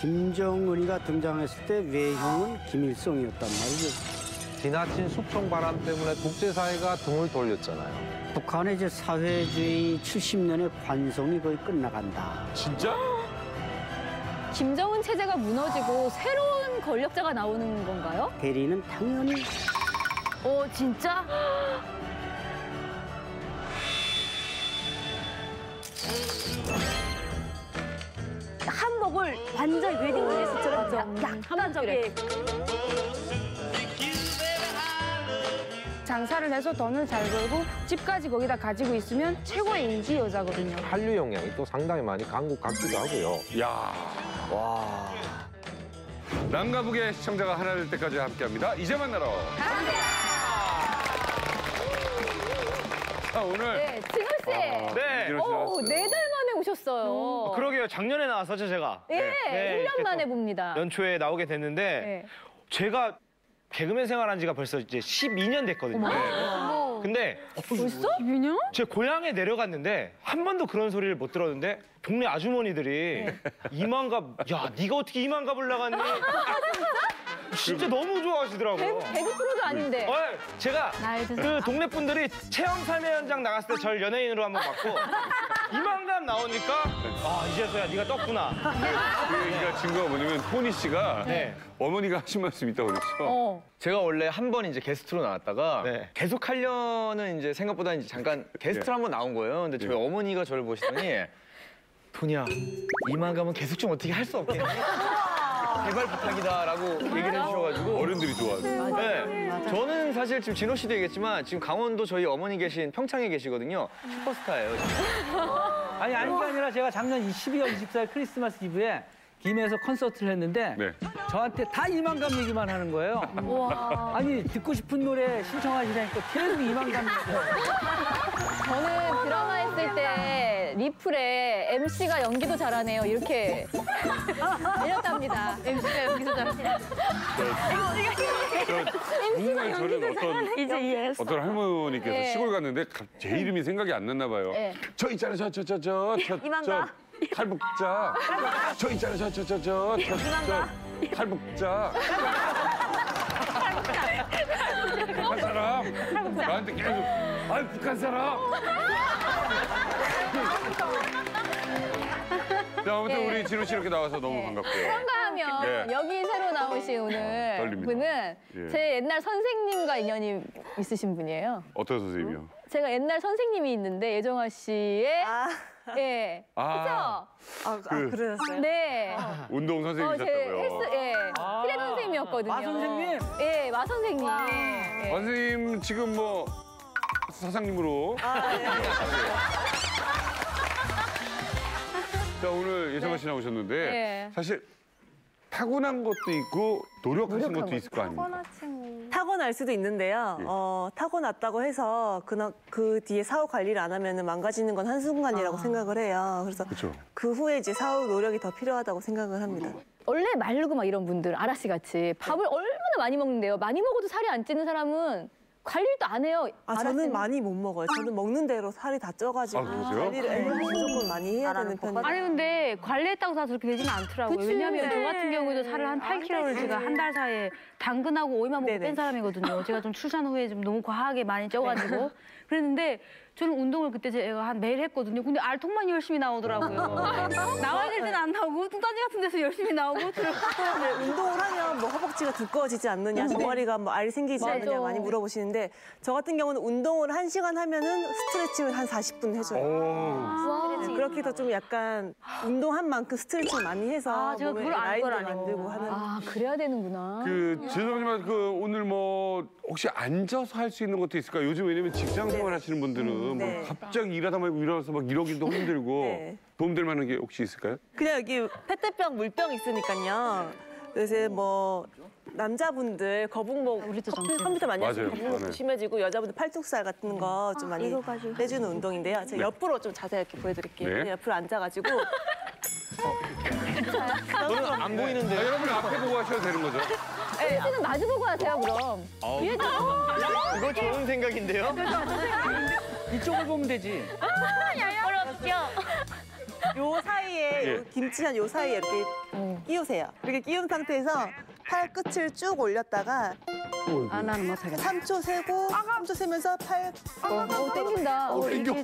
김정은이가 등장했을 때 외형은 김일성이었단 말이죠. 지나친 숙청 바람 때문에 국제사회가 등을 돌렸잖아요. 북한의 이제 사회주의 70년의 관성이 거의 끝나간다. 진짜? 김정은 체제가 무너지고 새로운 권력자가 나오는 건가요? 대리는 당연히 진짜? 한복을 완전 웨딩 드레스처럼 약간 저기 장사를 해서 돈을 잘 벌고 집까지 거기다 가지고 있으면 최고의 인기 여자거든요. 한류 영향이 또 상당히 많이 강국 같기도 하고요. 야. 와. 남과 북의 시청자가 하나 될 때까지 함께합니다. 이제 만나러. 자, 오늘. 네, 진호 씨. 네. 진호 씨 나왔어요. 4달 만에 오셨어요. 그러게요. 작년에 나왔었죠, 제가. 예, 네, 1년 이렇게 만에 또 봅니다. 연초에 나오게 됐는데 네. 제가 개그맨 생활한 지가 벌써 이제 12년 됐거든요. 근데 벌써? 12년? 제 고향에 내려갔는데 한 번도 그런 소리를 못 들었는데 동네 아주머니들이 이만갑, 야, 네가 어떻게 이만갑을 나갔니? 진짜 너무 좋아하시더라고요. 배구 프로도 아닌데. 제가 나이 든 그 동네 분들이 체험 삶의 현장 나갔을 때 절 연예인으로 한번 봤고 이만감 나오니까 아 이제서야 네가 떴구나. 그러니까 증거가 뭐냐면 토니 씨가 네. 어머니가 하신 말씀 있다고 그랬죠. 제가 원래 한 번 이제 게스트로 나왔다가 네. 계속 하려는 이제 생각보다 이제 잠깐 게스트로 네. 한 번 나온 거예요. 근데 저희 네. 어머니가 저를 보시더니 토니야 이만 가면 계속 좀 어떻게 할 수 없겠니? 제발 부탁이다라고 얘기를 해주셔가지고 어른들이 좋아하죠. 네. 저는 사실 지금 진호 씨도 얘기했지만 지금 강원도 저희 어머니 계신 평창에 계시거든요. 슈퍼스타예요. 진짜. 아니 게 아니라 제가 작년 12월 24일 크리스마스 이브에 김해에서 콘서트를 했는데 네. 저한테 다 이만감 얘기만 하는 거예요. 아니 듣고 싶은 노래 신청하시라니까 계속 이만감 얘기해요. 저는 드라마 했을 때 리플에 MC가 연기도 잘하네요. 이렇게 알렸답니다. MC가 연기도 잘하네요. 정말 저는 이제 이해했어. 어떤 할머니께서 네. 시골 갔는데 제 이름이 생각이 안 났나 봐요. 네. 저 있잖아요, 이만가? 탈북자. 저 있잖아요, 저 탈북자. 북한 사람. 나한테 계속 아이 북한 사람. 자, 아무튼 네. 우리 진호 씨 이렇게 나와서 너무 반갑고요. 한가하면 네. 여기 새로 나오신 오늘 떨립니다. 분은 예. 제 옛날 선생님과 인연이 있으신 분이에요. 어떤 선생님이요? 제가 옛날 선생님이 있는데 예정아 씨의 예. 아. 그러셨어요? 네. 운동 제 선생님이셨다고요. 헬스 피레 선생님이었거든요. 마 선생님? 예, 마 선생님. 예. 선생님 지금 뭐 사장님으로. 자, 오늘 예정아 씨 나오셨는데 네. 사실 타고난 것도 있고 노력하신 것도 있을 거 아닙니까? 타고날 수도 있는데요. 예. 타고났다고 해서 그 뒤에 사후 관리를 안 하면 망가지는 건 한순간이라고 생각을 해요. 그래서 그렇죠. 그 후에 이제 사후 노력이 더 필요하다고 생각을 합니다. 원래 마르고 막 이런 분들 아라 씨 같이 밥을 얼마나 많이 먹는데요. 많이 먹어도 살이 안 찌는 사람은 관리를 또 안 해요. 저는 알았으면. 많이 못 먹어요. 저는 먹는 대로 살이 다 쪄가지고 그러세요? 관리를 무조건 많이 해야 되는 편이에요. 아니 근데 관리했다고 다 그렇게 되지는 않더라고요. 그치. 왜냐하면 저 네. 같은 경우에도 살을 한 8kg를 제가 한 달 사이에 당근하고 오이만 먹고 네네. 뺀 사람이거든요. 제가 좀 출산 후에 좀 너무 과하게 많이 쪄가지고 그랬는데 저는 운동을 그때 제가 한 매일 했거든요. 근데 알통만 열심히 나오더라고요. 나와야 될 때는 안 나오고 뚱딴지 같은 데서 열심히 나오고 운동을 하면 뭐 허벅지가 두꺼워지지 않느냐, 종아리가 뭐 알이 생기지 맞아. 않느냐 많이 물어보시는데 저 같은 경우는 운동을 1시간 하면은 스트레칭을 한 40분 해줘요. 네, 그렇게 해서 좀 약간 운동한 만큼 스트레칭 많이 해서 제가 몸에 그걸 알 라인도 거라뇨. 만들고 하는. 아, 그래야 되는구나. 죄송하지만 오늘 뭐 혹시 앉아서 할 수 있는 것도 있을까요? 요즘 왜냐면 직장 생활 하시는 분들은 네. 뭐 갑자기 일하다 말고 일어나서 막 이러기도 힘들고 네. 도움될 만한 게 혹시 있을까요? 그냥 여기 페트병, 물병 있으니까요. 요새 뭐 남자분들 거북목 컴퓨터 많이 하시면 맞아요. 거북목도 네. 심해지고 여자분들 팔뚝살 같은 거 좀 많이 빼주는 운동인데요. 제가 옆으로 좀 자세히 이렇게 보여드릴게요. 네. 그냥 옆으로 앉아가지고 저는 안 보이는데. 여러분 앞에 보고 하셔도 되는 거죠? 씨는 마주보고 하세요, 그럼. 이거 좋은 생각인데요? 이쪽을 보면 되지. 요 사이에 예. 요 김치 요 사이에 이렇게 끼우세요. 이렇게 끼운 상태에서 팔 끝을 쭉 올렸다가 나는 못하겠다. 3초 세고 3초 세면서 팔 땡긴다. 땡겨. 네.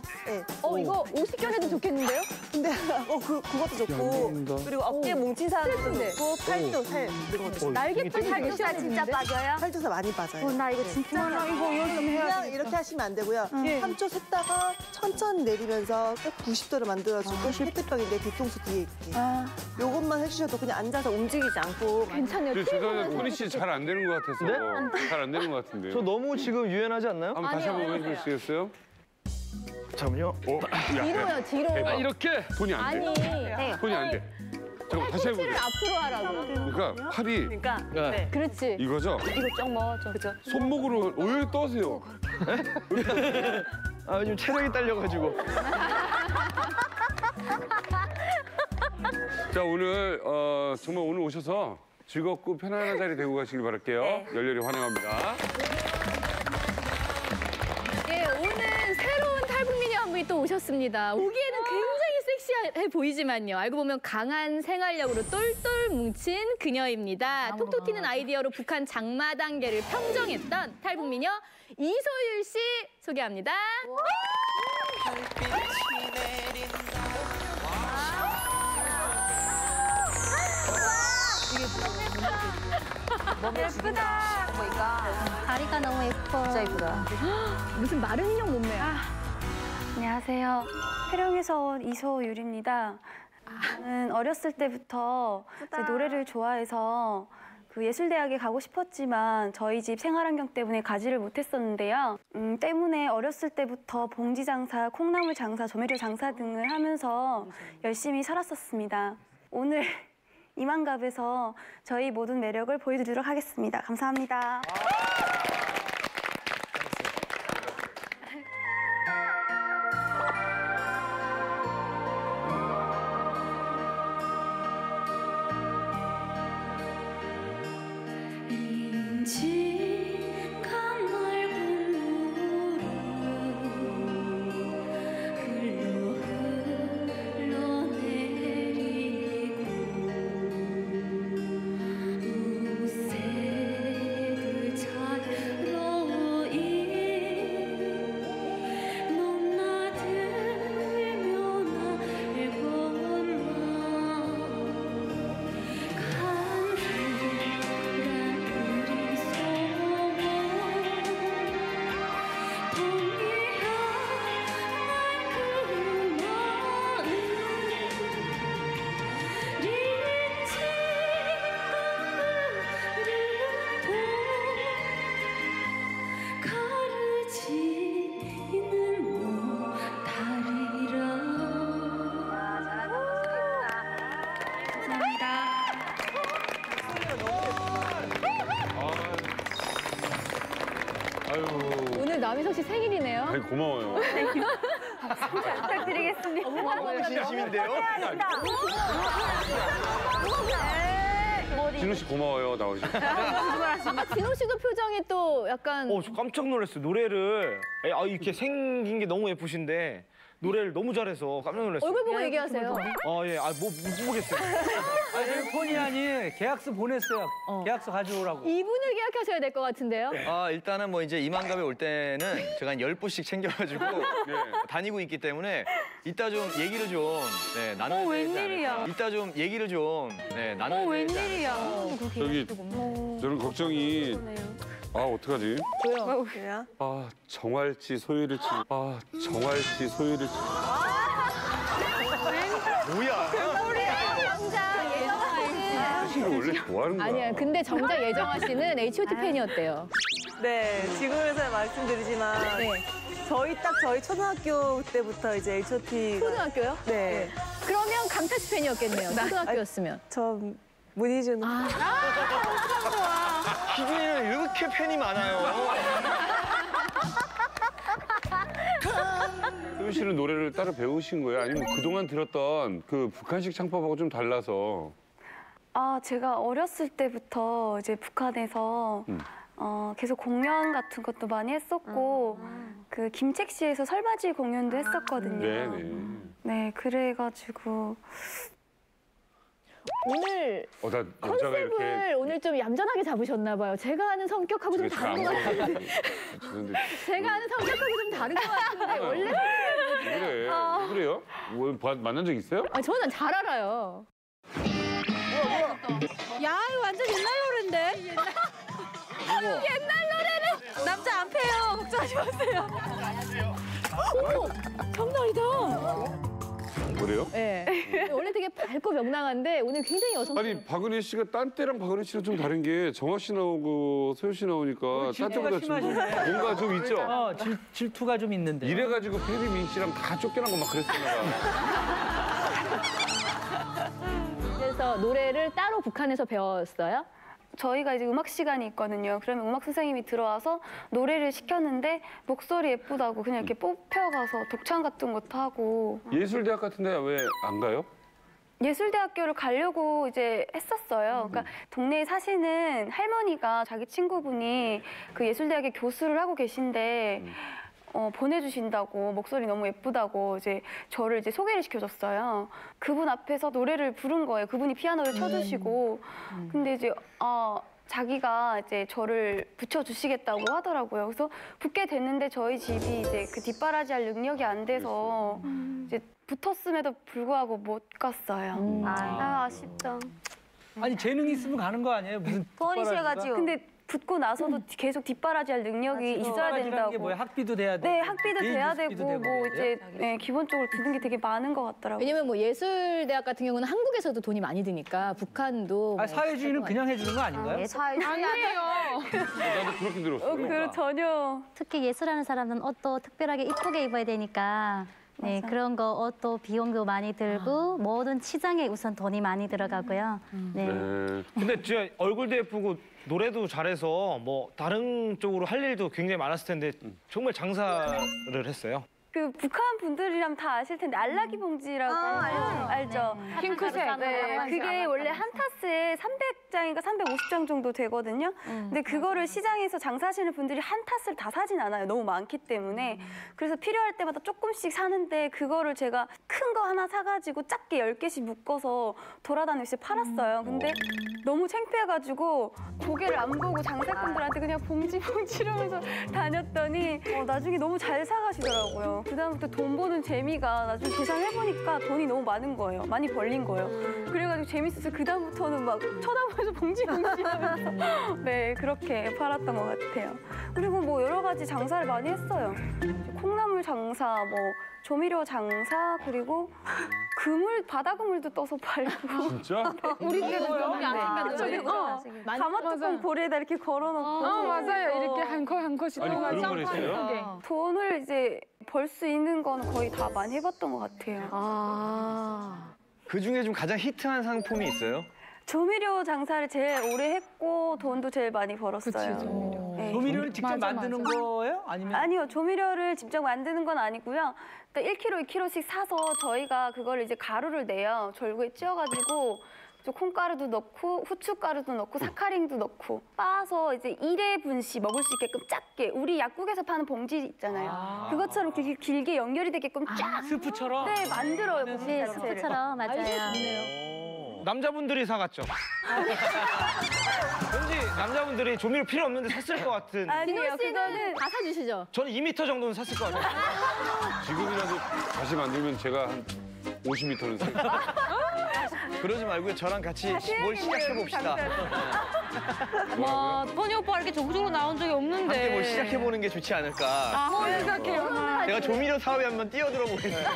이거 50견에도 좋겠는데요? 근데 그것도 좋고 그리고 어깨 뭉친 사람도 좋고 팔도 살 이런 것도 좋고 날개털 잘 진짜 진짜 빠져요? 팔도살 많이 빠져요. 나 이거 진짜 나 이거 열심히 그냥 이렇게 하시면 안 되고요. 3초 셌다가 천천히 내리면서 꼭 90도로 만들어주고 페트병인데 뒤통수 뒤에 있게. 요것만 해주셔도 그냥 앉아서 움직이지 않고 괜찮네요. 죄송한데 토니 씨 잘 안 되는 것 같아서 잘 안 되는 것 같은데요. 저 너무 지금 유연하지 않나요? 한번 다시 아니요. 한번 해주시겠어요? 잠깐만요. 뒤로요, 뒤로. 이렇게 돈이 안 돼. 아니, 돈이 안 돼. 잠깐 다시 팔꿈치를 해보세요. 앞으로 하라고. 그러니까 팔이 그러니까 네. 그렇지. 이거죠? 이거 좀 먹어줘. 그죠? 손목으로 왜 떠세요? 아, 요즘 체력이 딸려가지고. 자 오늘 정말 오늘 오셔서 즐겁고 편안한 자리 되고 가시길 바랄게요. 열렬히 환영합니다. 예, 오늘 새로운 탈북민이 한 분이 또 오셨습니다. 보기에는 굉장히 섹시해 보이지만요. 알고 보면 강한 생활력으로 똘똘 뭉친 그녀입니다. 톡톡 튀는 아이디어로 북한 장마 단계를 평정했던 탈북미녀 이소율 씨 소개합니다. 다리가 너무 예뻐. 진짜 예쁘다. 무슨 마른 인형 몸매야. 안녕하세요. 해령에서 온 이소율입니다. 저는 어렸을 때부터 이제 노래를 좋아해서 그 예술대학에 가고 싶었지만 저희 집 생활환경 때문에 가지를 못했었는데요. 때문에 어렸을 때부터 봉지 장사, 콩나물 장사, 조미료 장사 등을 하면서 열심히 살았었습니다. 오늘 이만갑에서 저희 모든 매력을 보여드리도록 하겠습니다. 감사합니다. 오늘 남희석 씨 생일이네요. 아이 고마워요. 부탁드리겠습니다. 너무 진심인데요? 진우 씨 고마워요 나오셔서. 진호 씨도 표정이 또 약간 저 깜짝 놀랐어요. 노래를 이렇게 생긴 게 너무 예쁘신데 노래를 너무 잘해서 깜짝 놀랐어요. 얼굴 보고 얘기하세요. 못 보겠어요. 아니, 토니안이 계약서 보냈어요. 계약서 가져오라고. 이분을 계약하셔야 될 것 같은데요. 일단은 뭐 이제 이만갑에 올 때는 제가 한 10부씩 챙겨가지고 다니고 있기 때문에 이따 좀 얘기를 좀 나눠야 되지 않을까. 이따 좀 얘기를 좀 나눠야 되지 않을까. 저기 저는 걱정이 어떡하지? 왜요? 정활치 소유를 치. 정활치 소유를 치. 뭐야? 정작 예정아 씨. 사실은 원래 좋아하는 거야. 아니야. 근데 정작 예정아 씨는 H.O.T 팬이었대요. 네, 지금에서 말씀드리지만 저희 초등학교 때부터 이제 H.O.T. 초등학교요? 네, 그러면 강타씨 팬이었겠네요. 초등학교였으면. 저 문희준 희준이는 이렇게 팬이 많아요. 소유 씨는 노래를 따로 배우신 거예요? 아니면 그동안 들었던 그 북한식 창법하고 좀 달라서? 제가 어렸을 때부터 이제 북한에서 계속 공연 같은 것도 많이 했었고 그 김책시에서 설맞이 공연도 했었거든요. 네네. 네, 그래가지고 오늘 나 여자가 컨셉을 이렇게 오늘 좀 얌전하게 잡으셨나 봐요. 제가 아는 성격하고 좀 제가 다른 것 같은데. 죄송한데 제가 아는 성격하고 좀 다른 것 같은데 원래 왜 그래? 왜 그래요? 뭐 만난 적 있어요? 저는 잘 알아요. 야, 이거 완전 옛날 노래인데? 옛날 노래는 남자 안 패요. 걱정하지 마세요. 장난 아니다. 그래요? 네. 원래 되게 밝고 명랑한데 오늘 굉장히 여성. 아니 박은혜 씨가 딴 때랑 박은혜 씨랑 좀 다른 게 정아 씨 나오고 소연 씨 나오니까 딴 때보다 좀 심하시네. 뭔가 좀 있죠. 질투가 좀 있는데. 이래가지고 페리민 씨랑 다 쫓겨난 거 막 그랬었나 봐. 그래서 노래를 따로 북한에서 배웠어요? 저희가 이제 음악 시간이 있거든요. 그러면 음악 선생님이 들어와서 노래를 시켰는데 목소리 예쁘다고 그냥 이렇게 뽑혀가서 독창 같은 것도 하고 예술대학 같은 데 왜 안 가요? 예술대학교를 가려고 이제 했었어요. 그러니까 동네에 사시는 할머니가 자기 친구분이 그 예술대학에 교수를 하고 계신데 보내주신다고 목소리 너무 예쁘다고 이제 저를 이제 소개를 시켜줬어요. 그분 앞에서 노래를 부른 거예요. 그분이 피아노를 쳐주시고 근데 이제 자기가 이제 저를 붙여주시겠다고 하더라고요. 그래서 붙게 됐는데 저희 집이 이제 그 뒷바라지할 능력이 안 돼서 이제 붙었음에도 불구하고 못 갔어요. 아쉽다. 아니 재능이 있으면 가는 거 아니에요? 무슨 뻔히셔가지고. 근데 붙고 나서도 계속 뒷바라지할 능력이 있어야 된다고. 게 뭐야? 학비도 돼야 돼. 네, 학비도 돼야 되고 연습비도 뭐 이제 네, 기본적으로 드는 게 되게 많은 것 같더라고요. 왜냐면 뭐 예술대학 같은 경우는 한국에서도 돈이 많이 드니까 북한도 뭐 사회주의는 그냥 해주는 거 아닌가요? 안 그래요. 나도 그렇게 들었어. 그 전혀. 특히 예술하는 사람은 옷도 특별하게 이쁘게 입어야 되니까 네, 그런 거 옷도 비용도 많이 들고 모든 치장에 우선 돈이 많이 들어가고요. 네. 근데 진짜 얼굴도 예쁘고 노래도 잘해서 뭐 다른 쪽으로 할 일도 굉장히 많았을 텐데 정말 장사를 했어요. 그 북한 분들이라면 다 아실 텐데 알라기 봉지라고 알죠? 핑크색. 네, 그게 원래 한 타스에 300장인가 350장 정도 되거든요. 근데 그거를 시장에서 장사하시는 분들이 한 타스를 다 사진 않아요. 너무 많기 때문에. 그래서 필요할 때마다 조금씩 사는데 그거를 제가 큰 거 하나 사가지고 작게 10개씩 묶어서 돌아다니면서 팔았어요. 근데 너무 창피해가지고 고개를 안 보고 장사꾼들한테 그냥 봉지 이러면서 다녔더니 나중에 너무 잘 사가시더라고요. 그다음부터 돈 버는 재미가 나중에 계산해보니까 돈이 너무 많은 거예요. 많이 벌린 거예요. 그래가지고 재밌어서 그다음부터는 막 쳐다보면서 봉지 하면서 네, 그렇게 팔았던 것 같아요. 그리고 뭐 여러 가지 장사를 많이 했어요. 콩나물 장사, 뭐 조미료 장사, 그리고 그물, 바다 그물도 떠서 팔고. 진짜? 우리 때도 너무 안 생겼는데. 가마뚜껑 볼에다 이렇게 걸어놓고. 맞아요. 이렇게 한 컷씩 아니, 들어가서 그런 걸 했어요? 돈을 이제 벌 수 있는 건 거의 다 많이 해봤던 것 같아요. 그 중에 좀 가장 히트한 상품이 있어요? 조미료 장사를 제일 오래 했고 돈도 제일 많이 벌었어요. 네. 조미료를 직접 만드는 거예요? 아니면 아니요, 조미료를 직접 만드는 건 아니고요. 일단 1kg, 2kg씩 사서 저희가 그걸 이제 가루를 내요. 절구에 찧어가지고 콩가루도 넣고 후춧가루도 넣고 사카린도 넣고 빻아서 이제 1회분씩 먹을 수 있게끔 작게 우리 약국에서 파는 봉지 있잖아요. 그것처럼 길게 연결이 되게끔 쫙 스프처럼? 네, 만들어요. 봉지 네, 자체를. 스프처럼 맞아요. 남자분들이 사갔죠. 왠지 남자분들이 조미료 필요 없는데 샀을 것 같은. 아니요, 그거는 다 사주시죠? 저는 2m 정도는 샀을 것 같아요. 지금이라도 다시 만들면 제가 한 50m는 살. 그러지 말고요. 저랑 같이 뭘 시작해봅시다. 와, 토니 오빠 이렇게 적극적으로 나온 적이 없는데. 함께 뭘 시작해보는 게 좋지 않을까. 생각해요. 제가 조미료 사업에 한번 뛰어들어 보겠습니다.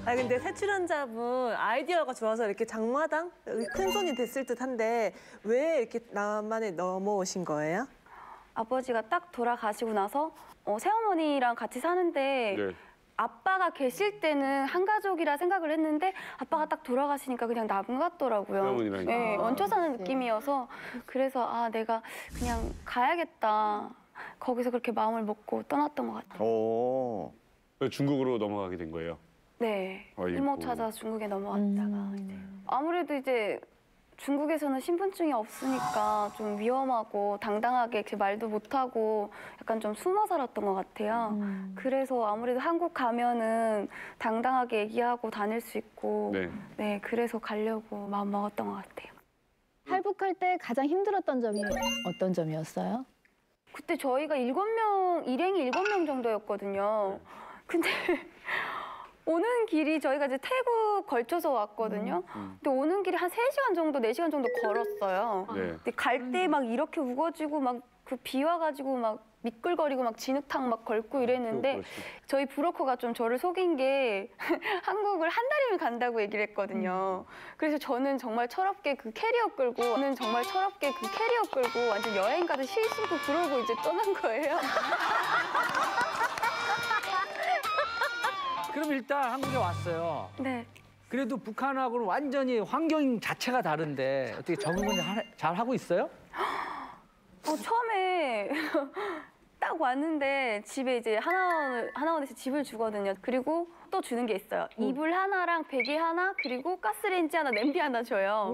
근데 새 출연자분 아이디어가 좋아서 이렇게 장마당 큰 손이 됐을 듯한데 왜 이렇게 남한에 넘어오신 거예요? 아버지가 딱 돌아가시고 나서 새어머니랑 같이 사는데 네. 아빠가 계실 때는 한 가족이라 생각을 했는데 아빠가 딱 돌아가시니까 그냥 남 같더라고요. 새어머니라니까. 네, 얹혀 사는 느낌이어서 그래서 내가 그냥 가야겠다. 거기서 그렇게 마음을 먹고 떠났던 것 같아요. 오. 왜 중국으로 넘어가게 된 거예요? 네, 아이고. 이모 찾아 중국에 넘어왔다가 이제 아무래도 이제 중국에서는 신분증이 없으니까 좀 위험하고 당당하게 그 말도 못하고 약간 좀 숨어 살았던 것 같아요. 그래서 아무래도 한국 가면은 당당하게 얘기하고 다닐 수 있고 네, 그래서 가려고 마음 먹었던 것 같아요. 탈북할 때 가장 힘들었던 점이 어떤 점이었어요? 그때 저희가 일행이 7명 정도였거든요. 근데 오는 길이 저희가 이제 태국 걸쳐서 왔거든요. 근데 오는 길이 한 3시간 정도, 4시간 정도 걸었어요. 근데 갈 때 막 이렇게 우거지고 막 그 비 와가지고 막 미끌거리고 막 진흙탕 막 걸고 이랬는데 저희 브로커가 좀 저를 속인 게 한국을 한 달이면 간다고 얘기를 했거든요. 그래서 저는 정말 철없게 그 캐리어 끌고 완전 여행 가듯 실 신고 그러고 이제 떠난 거예요. 그럼 일단 한국에 왔어요. 네. 그래도 북한하고는 완전히 환경 자체가 다른데 어떻게 적응은 잘 하고 있어요? 처음에 딱 왔는데 집에 이제 하나원에서 집을 주거든요. 그리고 또 주는 게 있어요. 이불 하나랑 베개 하나 그리고 가스레인지 하나, 냄비 하나 줘요.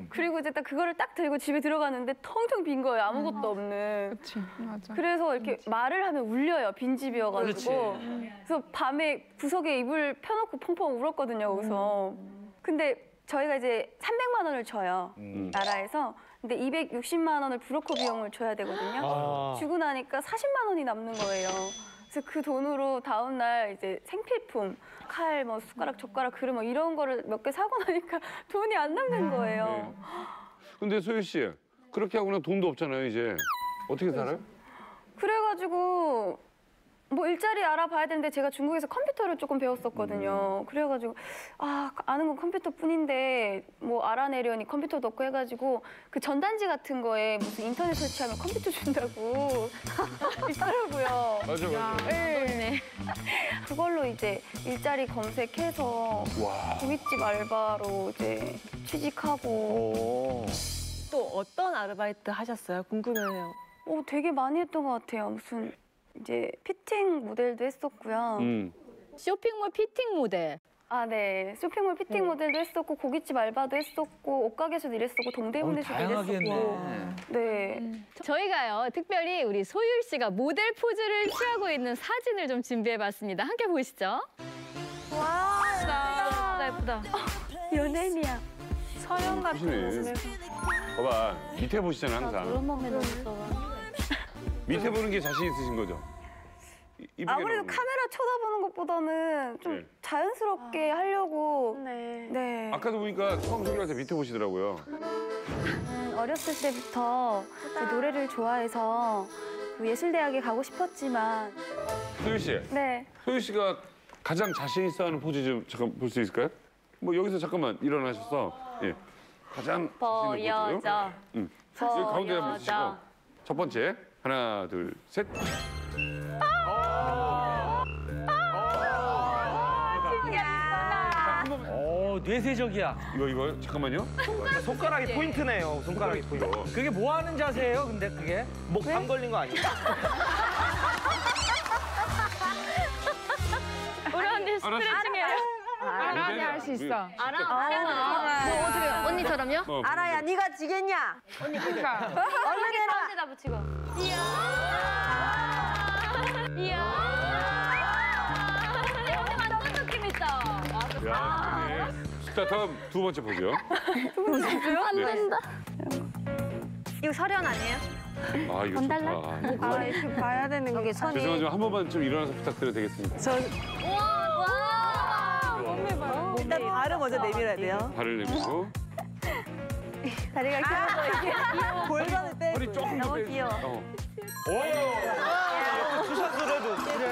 그리고 이제 딱 그거를 딱 들고 집에 들어가는데 텅텅 빈 거예요. 아무것도 없는. 그치, 맞아. 그래서 이렇게 말을 하면 울려요. 빈집이어가지고. 그래서 밤에 구석에 이불 펴놓고 펑펑 울었거든요. 거기서. 근데 저희가 이제 300만 원을 줘요. 나라에서. 근데 260만 원을 브로커 비용을 줘야 되거든요. 주고 나니까 40만 원이 남는 거예요. 그래서 그 돈으로 다음 날 이제 생필품, 칼, 뭐 숟가락, 젓가락, 그릇 뭐 이런 거를 몇 개 사고 나니까 돈이 안 남는 거예요. 근데 소유 씨, 그렇게 하고는 돈도 없잖아요, 이제. 어떻게 살아요? 그래가지고 뭐 일자리 알아봐야 되는데 제가 중국에서 컴퓨터를 조금 배웠었거든요. 그래가지고 아는 건 컴퓨터뿐인데 뭐 알아내려니 컴퓨터도 없고 해가지고 그 전단지 같은 거에 무슨 인터넷 설치하면 컴퓨터 준다고 있더라고요. 맞아. 네. 그걸로 이제 일자리 검색해서 고깃집 알바로 이제 취직하고. 또 어떤 아르바이트 하셨어요? 궁금해요. 되게 많이 했던 것 같아요. 무슨 이제 피팅 모델도 했었고요. 쇼핑몰 피팅 모델. 네. 쇼핑몰 피팅 모델도 했었고 고깃집 알바도 했었고 옷가게에서도 일했었고 동대문에서도 일했었고. 네. 저희가요 특별히 우리 소율 씨가 모델 포즈를 취하고 있는 사진을 좀 준비해봤습니다. 함께 보시죠. 와, 예쁘다. 연예인이야. 서영 같은 모습에서. 봐봐, 밑에 보시잖아, 항상. 그런 몸에 너무 좋아. 밑에 보는 게 자신 있으신 거죠? 아무래도 카메라 쳐다보는 것보다는 좀 자연스럽게 하려고. 네. 아까도 보니까 처음 소개할 때 밑에 보시더라고요. 어렸을 때부터 노래를 좋아해서 예술대학에 가고 싶었지만. 소유 씨. 네. 소유 씨가 가장 자신 있어하는 포즈 좀 잠깐 볼 수 있을까요? 뭐 여기서 잠깐만 일어나셔서 가장 자신 있는 포즈. 여기 가운데 한번 보시고 첫 번째 하나 둘 셋. 뇌세적이야. 이거 잠깐만요. 손가락이 포인트네요. 손가락이 포인트. 그게 뭐 하는 자세예요? 근데 그게? 목 감 걸린 거 아니에요? 우리 언니 스트레칭해요. 알아야 할 수 있어. 뭐 어떻게 언니처럼요? 알아야 네가 지겠냐? 그러니까. 얼른 해라. 가운데다 붙이고. 이야. 완전 느낌 있다. 자, 다음 두 번째 포즈요. 안 된다. 이거 설현 아니에요? 이거 좋다. 이렇게 봐야 되는 게 선이. 죄송하지만 한 번만 좀 일어나서 부탁드려도 되겠습니까? 일단 발을 먼저 내밀어야 돼요. 발을 내밀고. 다리가 길어서 이렇게 골반을 빼고. 허리 조금 더 너무 빼. 귀여워. 투샷을 해도 그래.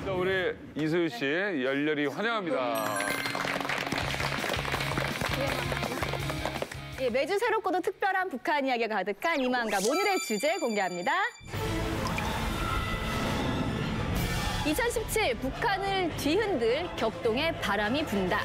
자, 우리 이소유 씨 열렬히 환영합니다. 매주 새롭고도 특별한 북한 이야기가 가득한 이만갑 오늘의 주제 공개합니다. 2017 북한을 뒤흔들 격동의 바람이 분다.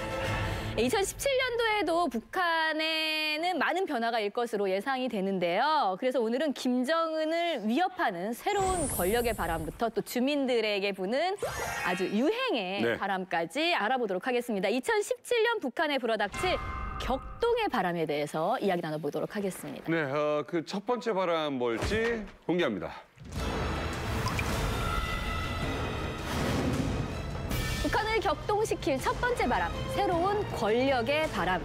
2017년도에도 북한에는 많은 변화가 일 것으로 예상이 되는데요. 그래서 오늘은 김정은을 위협하는 새로운 권력의 바람부터 또 주민들에게 부는 아주 유행의 네. 바람까지 알아보도록 하겠습니다. 2017년 북한에 불어닥칠 격동의 바람에 대해서 이야기 나눠보도록 하겠습니다. 네, 그 첫 번째 바람 뭘지 공개합니다. 북한을 격동시킬 첫 번째 바람, 새로운 권력의 바람.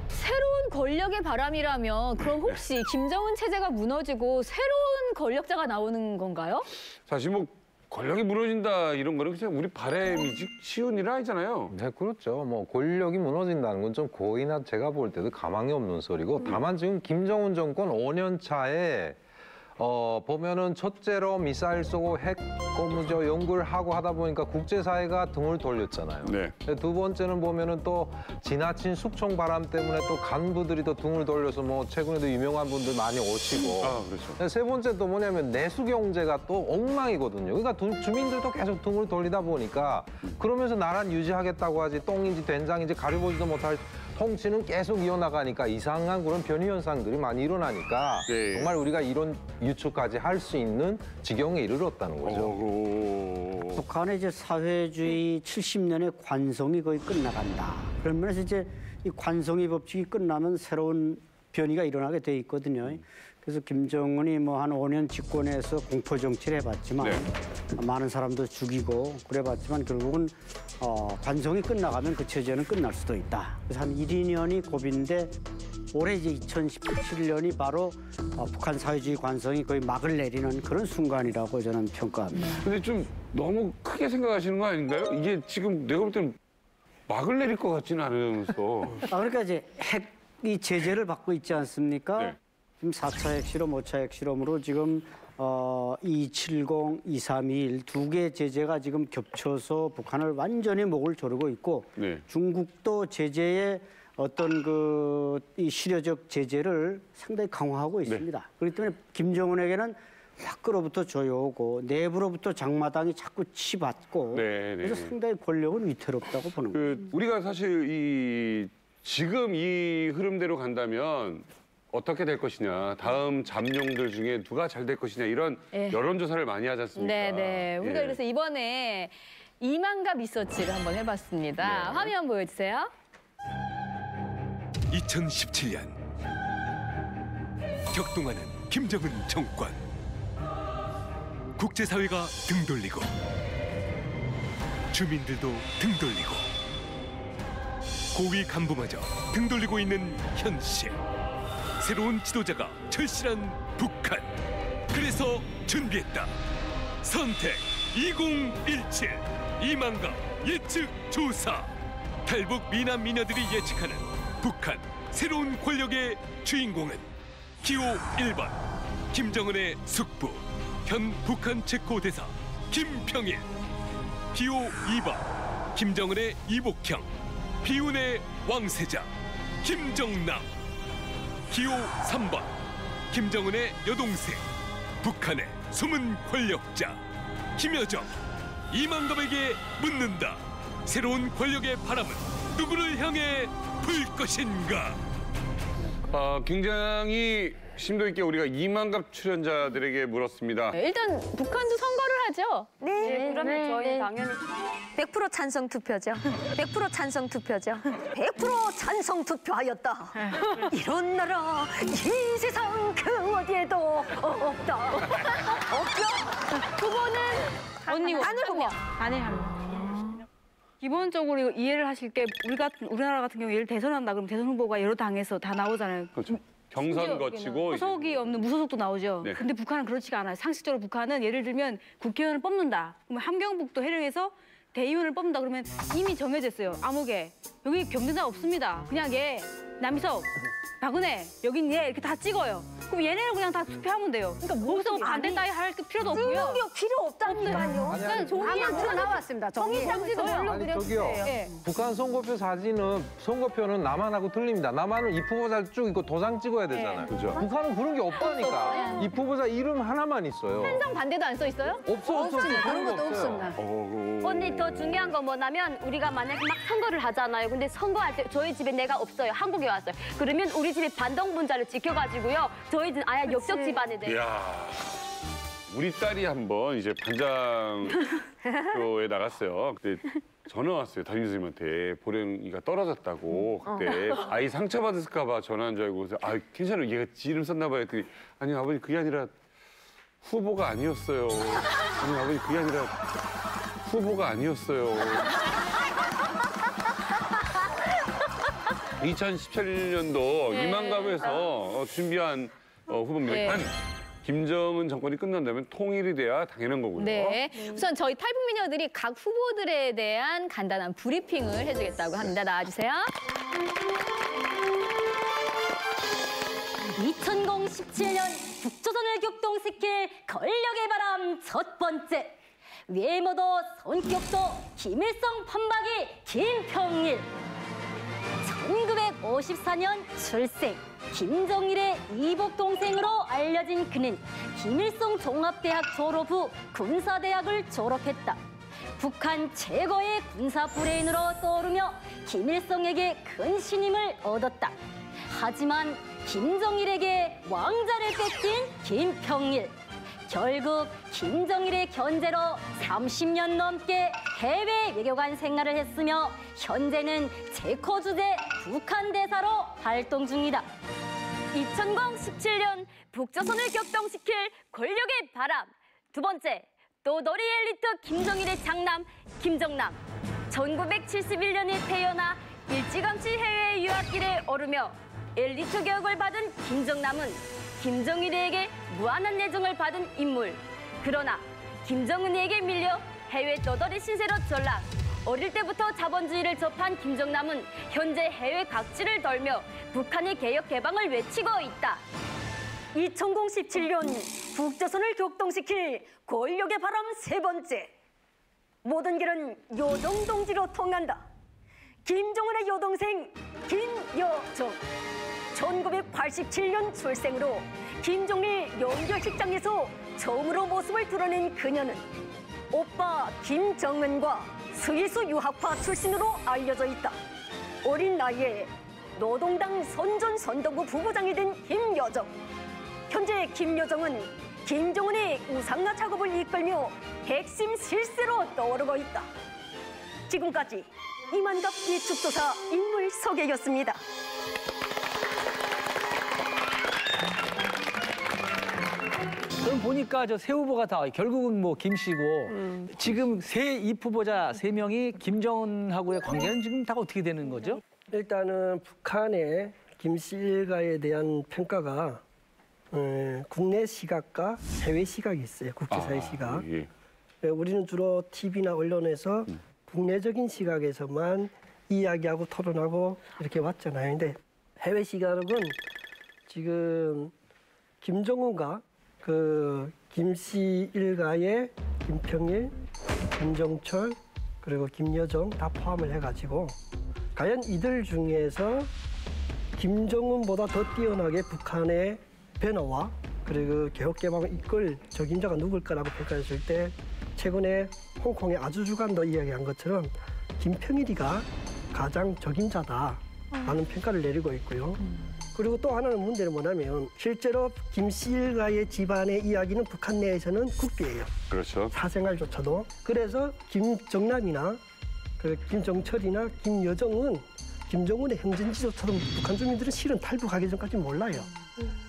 새로운 권력의 바람이라면 그럼 혹시 김정은 체제가 무너지고 새로운 권력자가 나오는 건가요? 사실 뭐 권력이 무너진다 이런 거는 그냥 우리 바람이지 쉬운 일 아니잖아요. 네, 그렇죠. 뭐 권력이 무너진다는 건 좀 거의나 제가 볼 때도 가망이 없는 소리고 다만 지금 김정은 정권 5년 차에 보면은 첫째로 미사일 쏘고 핵 고무저 연구를 하고 하다 보니까 국제사회가 등을 돌렸잖아요. 네. 두 번째는 보면은 또 지나친 숙청 바람 때문에 또 간부들이 또 등을 돌려서 뭐 최근에도 유명한 분들 많이 오시고. 아, 그렇죠. 세 번째 또 뭐냐면 내수 경제가 또 엉망이거든요. 그러니까 주민들도 계속 등을 돌리다 보니까 그러면서 나라는 유지하겠다고 하지 똥인지 된장인지 가려보지도 못할 통치는 계속 이어나가니까 이상한 그런 변이 현상들이 많이 일어나니까 네. 정말 우리가 이런 유추까지 할 수 있는 지경에 이르렀다는 거죠. 북한의 이제 사회주의 70년의 관성이 거의 끝나간다. 그러면서 이제 이 관성의 법칙이 끝나면 새로운 변이가 일어나게 돼 있거든요. 그래서 김정은이 뭐 한 5년 집권해서 공포 정치를 해봤지만 많은 사람도 죽이고 그래봤지만 결국은 관성이 끝나가면 그 체제는 끝날 수도 있다. 그래서 한 1, 2년이 고비인데 올해 이제 2017년이 바로 북한 사회주의 관성이 거의 막을 내리는 그런 순간이라고 저는 평가합니다. 근데 좀 너무 크게 생각하시는 거 아닌가요? 이게 지금 내가 볼 때는 막을 내릴 것 같지는 않으면서. 그러니까 이제 핵이 제재를 받고 있지 않습니까? 네. 지금 4차 핵실험, 5차 핵실험으로 지금 270, 2321 두 개 제재가 지금 겹쳐서 북한을 완전히 목을 조르고 있고 네. 중국도 제재에 어떤 이 실효적 제재를 상당히 강화하고 있습니다. 그렇기 때문에 김정은에게는 밖으로부터 조여오고 내부로부터 장마당이 자꾸 치받고 그래서 상당히 권력은 위태롭다고 보는 거죠. 우리가 사실 지금 이 흐름대로 간다면 어떻게 될 것이냐, 다음 잠룡들 중에 누가 잘 될 것이냐 이런 여론조사를 많이 하지 않습니까? 네네. 우리가 그래서 이번에 이만갑 리서치를 한번 해봤습니다. 화면 보여주세요. 2017년 격동하는 김정은 정권. 국제사회가 등 돌리고 주민들도 등 돌리고 고위 간부마저 등 돌리고 있는 현실. 새로운 지도자가 절실한 북한. 그래서 준비했다. 선택 2017 이만갑 예측 조사. 탈북 미남 미녀들이 예측하는 북한 새로운 권력의 주인공은 기호 1번 김정은의 숙부 현 북한 체코 대사 김평일. 기호 2번 김정은의 이복형 비운의 왕세자 김정남. 기호 3번 김정은의 여동생 북한의 숨은 권력자 김여정. 이만갑에게 묻는다. 새로운 권력의 바람은 누구를 향해 불 것인가? 굉장히 심도 있게 우리가 이만갑 출연자들에게 물었습니다. 일단 북한도 선거를 하죠? 네, 그러면 저희 당연히 100% 찬성 투표죠. 100% 찬성 투표죠. 100% 찬성 투표하였다. 이런 나라 이 세상 그 어디에도 없다. 없죠? 후보는 언니 안을 후보. 안에 한. 기본적으로 이거 이해를 하실 게 우리나라 같은 경우 예를 대선한다 그러면 대선 후보가 여러 당에서 다 나오잖아요. 그렇죠. 경선 거치고 소속이 없는 무소속도 나오죠. 네. 근데 북한은 그렇지가 않아요. 상식적으로 북한은 예를 들면 국회의원을 뽑는다. 그러면 함경북도 해령해서 대의원을 뽑는다 그러면 이미 정해졌어요. 암흑에 여기 경쟁자 없습니다. 그냥 얘 남희석, 박은혜, 여긴 얘 이렇게 다 찍어요. 그럼 얘네를 그냥 다 투표하면 돼요. 그러니까 거기서 반대 따위 할 필요도 없고요. 쓰는 게 필요 없다니까요. 그냥 종이랑 나왔습니다. 정의장지도 뭘로 아니 저기요. 그려주세요. 예. 북한 선거표는 남한하고 틀립니다. 남한은 입 후보자 쭉 있고 도장 찍어야 되잖아요. 그죠. 북한은 그런 게 없다니까. 입 후보자 이름 하나만 있어요. 찬성 반대도 안 써 있어요? 없어. 그런 거 없어요. 언니 더 중요한 건 뭐냐면 우리가 만약에 막 선거를 하잖아요. 근데 선거할 때 저희 집에 내가 없어요. 한국에 왔어요. 그러면 우리 집에 반동분자를 지켜가지고요. 저희 집 아예 역적 집안에 돼. 이야. 우리 딸이 한번 이제 반장교에 나갔어요. 그때 전화 왔어요. 담임 선생님한테 보령이가 떨어졌다고. 그때 아이 상처받았을까 봐 전화한 줄 알고 그래서 아 괜찮아요. 얘가 지 이름 썼나 봐요. 했더니 아니 아버지 그게 아니라 후보가 아니었어요. 아니 아버지 그게 아니라 후보가 아니었어요. 2017년도 이만갑에서 준비한 후보입니다. 네. 일단 김정은 정권이 끝난다면 통일이 돼야 당연한 거고요. 네. 우선 저희 탈북미녀들이 각 후보들에 대한 간단한 브리핑을 해주겠다고 합니다. 나와주세요. 2017년 북조선을 격동시킬 권력의 바람 첫 번째. 외모도 성격도 김일성 판박이 김평일. 1954년 출생. 김정일의 이복 동생으로 알려진 그는 김일성 종합대학 졸업 후 군사대학을 졸업했다. 북한 최고의 군사 브레인으로 떠오르며 김일성에게 큰 신임을 얻었다. 하지만 김정일에게 왕자를 뺏긴 김평일. 결국 김정일의 견제로 30년 넘게 해외 외교관 생활을 했으며 현재는 체코 주재 북한 대사로 활동 중이다. 2017년 북조선을 격동시킬 권력의 바람. 두 번째, 또돌이 엘리트 김정일의 장남 김정남. 1971년에 태어나 일찌감치 해외 유학길에 오르며 엘리트 교육을 받은 김정남은 김정일에게 무한한 애정을 받은 인물. 그러나 김정은에게 밀려 해외 떠돌이 신세로 전락. 어릴 때부터 자본주의를 접한 김정남은 현재 해외 각지를 돌며 북한의 개혁 개방을 외치고 있다. 2017년 북조선을 격동시킬 권력의 바람 세 번째. 모든 길은 요정 동지로 통한다. 김정은의 여동생 김여정. 1987년 출생으로 김정일 연결식장에서 처음으로 모습을 드러낸 그녀는 오빠 김정은과 스위스 유학파 출신으로 알려져 있다. 어린 나이에 노동당 선전선동부 부부장이 된 김여정. 현재 김여정은 김정은의 우상화 작업을 이끌며 핵심 실세로 떠오르고 있다. 지금까지 이만갑 기축조사 인물 소개였습니다. 그럼 보니까 저 세 후보가 다 결국은 뭐 김 씨고 지금 새 입 후보자 세 명이 김정은하고의 관계는 지금 다 어떻게 되는 거죠? 일단은 북한의 김 씨 일가에 대한 평가가 국내 시각과 해외 시각이 있어요. 국제사회 시각. 예. 우리는 주로 TV나 언론에서 국내적인 시각에서만 이야기하고 토론하고 이렇게 왔잖아요. 근데 해외 시각은 지금 김정은과 그 김 씨 일가의 김평일, 김정철 그리고 김여정 다 포함을 해가지고 과연 이들 중에서 김정은보다 더 뛰어나게 북한의 변화와 그리고 개혁 개방을 이끌 적임자가 누굴까라고 평가했을 때 최근에 홍콩의 아주주간도 이야기한 것처럼 김평일이가 가장 적임자다라는 평가를 내리고 있고요. 그리고 또 하나는 문제는 뭐냐면 실제로 김 씨 일가의 집안의 이야기는 북한 내에서는 국비예요. 그렇죠. 사생활조차도. 그래서 김정남이나 김정철이나 김여정은 김정은의 행진지조차도 북한 주민들은 실은 탈북하기 전까지 몰라요.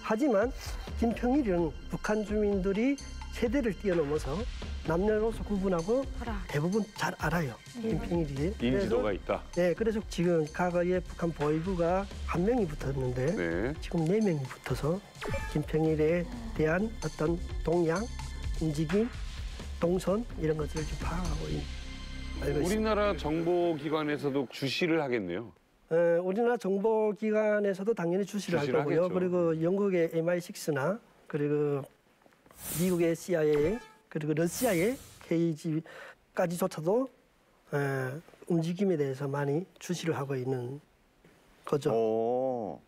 하지만 김평일은 북한 주민들이 세대를 뛰어넘어서 남녀노소 구분하고 대부분 잘 알아요. 김평일이. 인지도가 있다. 네, 그래서 지금 과거에 북한 보위부가 한 명이 붙었는데 네. 지금 4명이 붙어서 김평일에 대한 어떤 동향, 움직임, 동선 이런 것들을 좀 파악하고 알고 있습니다. 우리나라 정보기관에서도 주시를 하겠네요. 우리나라 정보기관에서도 당연히 주시를 할 거고요. 하겠죠. 그리고 영국의 MI6나 그리고 미국의 CIA 그리고 러시아의 KGB까지조차도 움직임에 대해서 많이 주시를 하고 있는 거죠.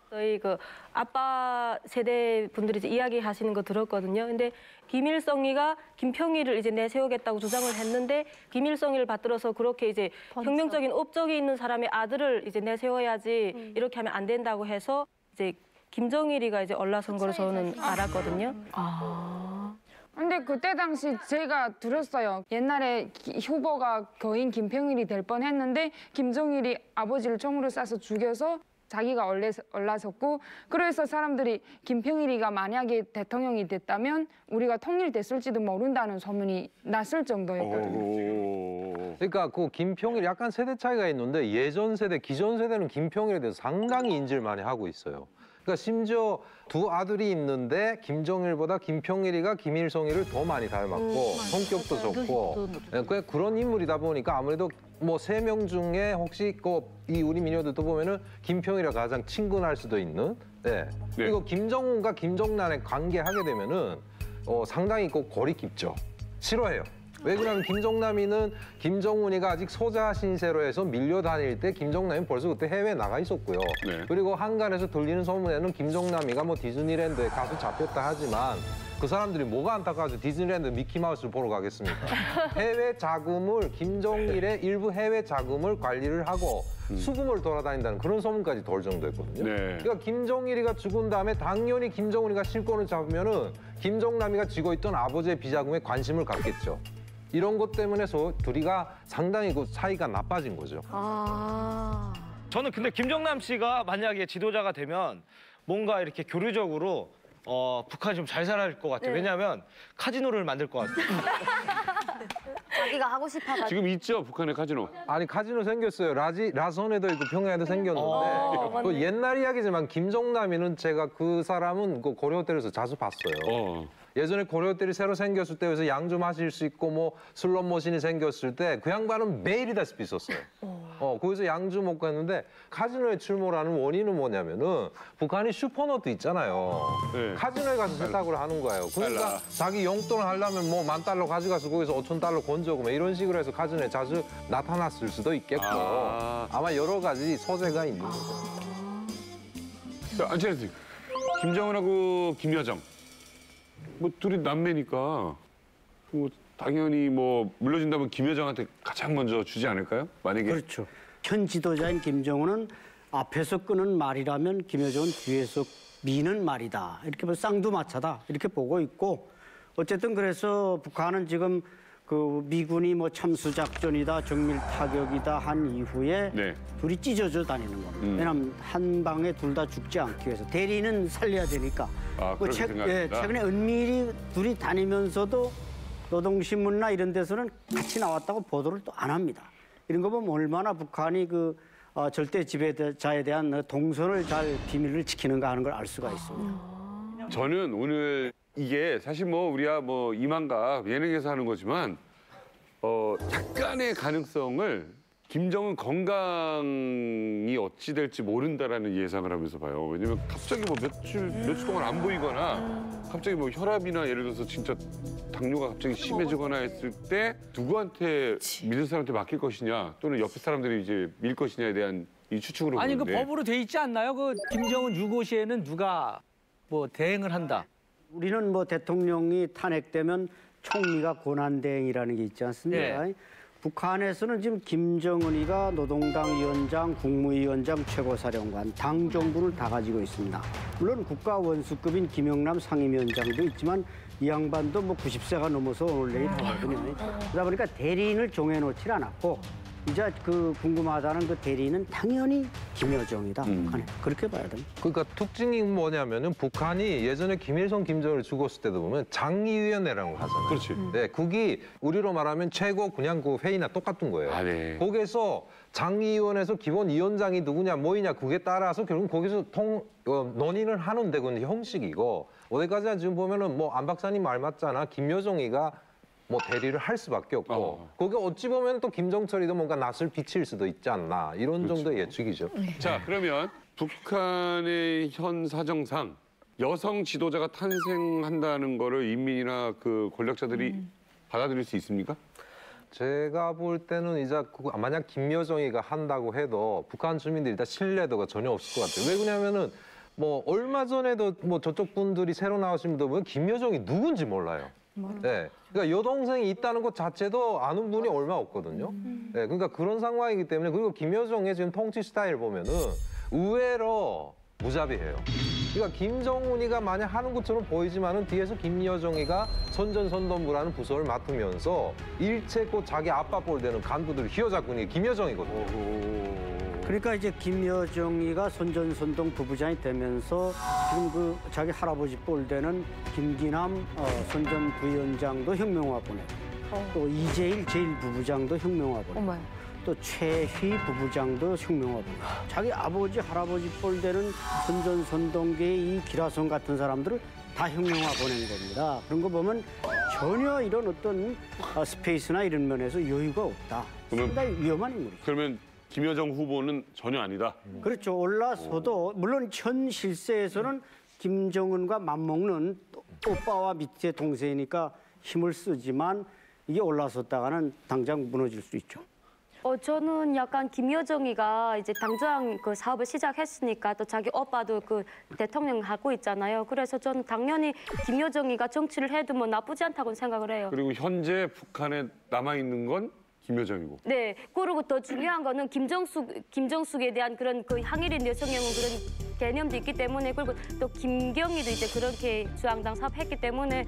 저희 그 아빠 세대 분들이 이제 이야기하시는 거 들었거든요. 근데 김일성이가 김평일을 이제 내세우겠다고 주장을 했는데 김일성이를 받들어서 그렇게 이제 혁명적인 업적이 있는 사람의 아들을 이제 내세워야지 이렇게 하면 안 된다고 해서 이제 김정일이가 이제 올라선 거로 저는 알았거든요. 근데 그때 당시 제가 들었어요. 옛날에 후보가 거인 김평일이 될 뻔했는데 김정일이 아버지를 총으로 쏴서 죽여서 자기가 올라섰고 그래서 사람들이 김평일이가 만약에 대통령이 됐다면 우리가 통일됐을지도 모른다는 소문이 났을 정도였거든요. 그러니까 그 김평일 약간 세대 차이가 있는데 예전 세대, 기존 세대는 김평일에 대해서 상당히 인지를 많이 하고 있어요. 그러니까 심지어 두 아들이 있는데 김정일보다 김평일이가 김일성이를 더 많이 닮았고 성격도 좋고 그런 인물이다 보니까 아무래도 뭐 3명 중에 혹시 이 우리 미녀들도 보면은 김평일이가 가장 친근할 수도 있는. 네. 그리고 김정은과 김정남의 관계하게 되면은 상당히 고리 깊죠. 싫어해요. 왜 그러냐면 김정남이는 김정은이가 아직 소자 신세로 해서 밀려다닐 때 김정남이 벌써 그때 해외에 나가 있었고요. 그리고 한간에서 들리는 소문에는 김정남이가 뭐 디즈니랜드에 가서 잡혔다 하지만 그 사람들이 뭐가 안타까워서 디즈니랜드 미키마우스를 보러 가겠습니까? 해외 자금을 김정일의 일부 해외 자금을 관리를 하고 수금을 돌아다닌다는 그런 소문까지 돌 정도였거든요. 그러니까 김정일이가 죽은 다음에 당연히 김정은이가 실권을 잡으면은 김정남이가 쥐고 있던 아버지의 비자금에 관심을 갖겠죠. 이런 것 때문에 둘이가 상당히 그 사이가 나빠진 거죠. 저는 근데 김정남 씨가 만약에 지도자가 되면 뭔가 이렇게 교류적으로 북한이 좀 잘 살아갈 것 같아요. 왜냐하면 카지노를 만들 것 같아요. 자기가 하고 싶어가지고. 지금 있죠, 북한의 카지노. 아니 카지노 생겼어요. 라선에도 있고 평양에도 생겼는데 또 옛날 이야기지만 김정남이는 제가 그 사람은 그 고려 호텔에서 자주 봤어요. 예전에 고려 호텔이 새로 생겼을 때 그래서 양주 마실 수 있고 뭐 슬롯 머신이 생겼을 때 그 양반은 매일이다시피 있었어요. 거기서 양주 먹고 했는데 카지노에 출몰하는 원인은 뭐냐면은 북한이 슈퍼노트 있잖아요. 카지노에 가서 세탁을 하는 거예요. 그러니까 자기 용돈을 하려면 뭐 $10,000 가져가서 거기서 $5,000 건져오고 이런 식으로 해서 카지노에 자주 나타났을 수도 있겠고 아마 여러 가지 소재가 있는 거죠. 자, 안채연 씨, 김정은하고 김여정. 뭐 둘이 남매니까 뭐 당연히 뭐 물러진다면 김여정한테 가장 먼저 주지 않을까요? 만약에 그렇죠. 현 지도자인 김정은은 앞에서 끄는 말이라면 김여정은 뒤에서 미는 말이다. 이렇게 뭐 쌍두마차다 이렇게 보고 있고 어쨌든 그래서 북한은 지금 그 미군이 뭐 참수작전이다 정밀 타격이다 한 이후에 둘이 찢어져 다니는 겁니다. 왜냐하면 한 방에 둘 다 죽지 않기 위해서 대리는 살려야 되니까. 최근에 은밀히 둘이 다니면서도 노동신문이나 이런 데서는 같이 나왔다고 보도를 또 안 합니다. 이런 거 보면 얼마나 북한이 그 절대 지배자에 대한 동선을 잘 비밀을 지키는가 하는 걸 알 수가 있습니다. 저는 오늘 이게 사실 뭐 우리야 뭐 이만갑 예능에서 하는 거지만 약간의 가능성을 김정은 건강이 어찌 될지 모른다라는 예상을 하면서 봐요. 왜냐면 갑자기 뭐 며칠 동안 안 보이거나 갑자기 뭐 혈압이나 예를 들어서 진짜 당뇨가 갑자기 심해지거나 했을 때 누구한테 믿을 사람한테 맡길 것이냐 또는 옆에 사람들이 이제 밀 것이냐에 대한 이 추측으로 아니 보는데. 그 법으로 돼 있지 않나요? 그 김정은 유고시에는 누가 뭐 대행을 한다. 우리는 뭐 대통령이 탄핵되면 총리가 권한대행이라는 게 있지 않습니까? 북한에서는 지금 김정은이가 노동당 위원장, 국무위원장, 최고사령관, 당 정부를 다 가지고 있습니다. 물론 국가 원수급인 김영남 상임위원장도 있지만 이 양반도 뭐 90세가 넘어서 오늘 내일 하거든요. 그러다 보니까 대리인을 정해놓질 않았고 이제 그 궁금하다는 그 대리인은 당연히 김여정이다. 북한에 그렇게 봐야 됩니다. 그러니까 특징이 뭐냐면은 북한이 예전에 김일성, 김정일 죽었을 때도 보면 장의위원회라는 걸 하잖아요. 그렇지. 네, 그게 우리로 말하면 최고 그냥 그 회의나 똑같은 거예요. 거기서 장의위원회에서 기본 위원장이 누구냐, 뭐이냐 그게 따라서 결국 거기서 논의를 하는데 그건 형식이고 어디까지나 지금 보면은 뭐 안 박사님 말 맞잖아. 김여정이가 뭐 대리를 할 수밖에 없고 그게 어찌 보면 또 김정철이도 뭔가 낯을 비칠 수도 있지 않나 이런 정도의 예측이죠. 자, 그러면 북한의 현 사정상 여성 지도자가 탄생한다는 거를 인민이나 그 권력자들이 받아들일 수 있습니까? 제가 볼 때는 이제 만약 김여정이가 한다고 해도 북한 주민들이 다 신뢰도가 전혀 없을 것 같아요. 왜 그러냐면은 뭐 얼마 전에도 뭐 저쪽 분들이 새로 나오신 분들 보면 김여정이 누군지 몰라요. 네, 그러니까 여동생이 있다는 것 자체도 아는 분이 얼마 없거든요. 네, 그러니까 그런 상황이기 때문에 그리고 김여정의 지금 통치 스타일 보면은 의외로 무자비해요. 그러니까 김정은이가 만약 하는 것처럼 보이지만은 뒤에서 김여정이가 선전선동부라는 부서를 맡으면서 일체 곧 자기 아빠 볼 되는 간부들을 휘어잡고 있는 게 김여정이거든요. 그러니까 이제 김여정이가 선전선동 부부장이 되면서 지금 그 자기 할아버지 볼 되는 김기남 선전부위원장도 혁명화 보내고 또 이재일 제1부부장도 혁명화 보내고 또 최휘 부부장도 혁명화 보내고 자기 아버지 할아버지 볼 되는 선전선동계의 이 기라성 같은 사람들을 다 혁명화 보낸 겁니다. 그런 거 보면 전혀 이런 어떤 스페이스나 이런 면에서 여유가 없다. 상당히 위험한 인물이죠. 그러면 김여정 후보는 전혀 아니다. 그렇죠. 올라서도 물론 현 실세에서는 김정은과 맞먹는 오빠와 밑에 동생이니까 힘을 쓰지만 이게 올라섰다가는 당장 무너질 수 있죠. 저는 약간 김여정이가 이제 당장 그 사업을 시작했으니까 또 자기 오빠도 그 대통령 하고 있잖아요. 그래서 저는 당연히 김여정이가 정치를 해도 뭐 나쁘지 않다고 생각을 해요. 그리고 현재 북한에 남아있는 건 김여정이고. 네. 그리고 더 중요한 거는 김정숙에 대한 그런 그 항일인 여성형은 그런 개념도 있기 때문에 그리고 또 김경희도 이제 그렇게 주황당 사업했기 때문에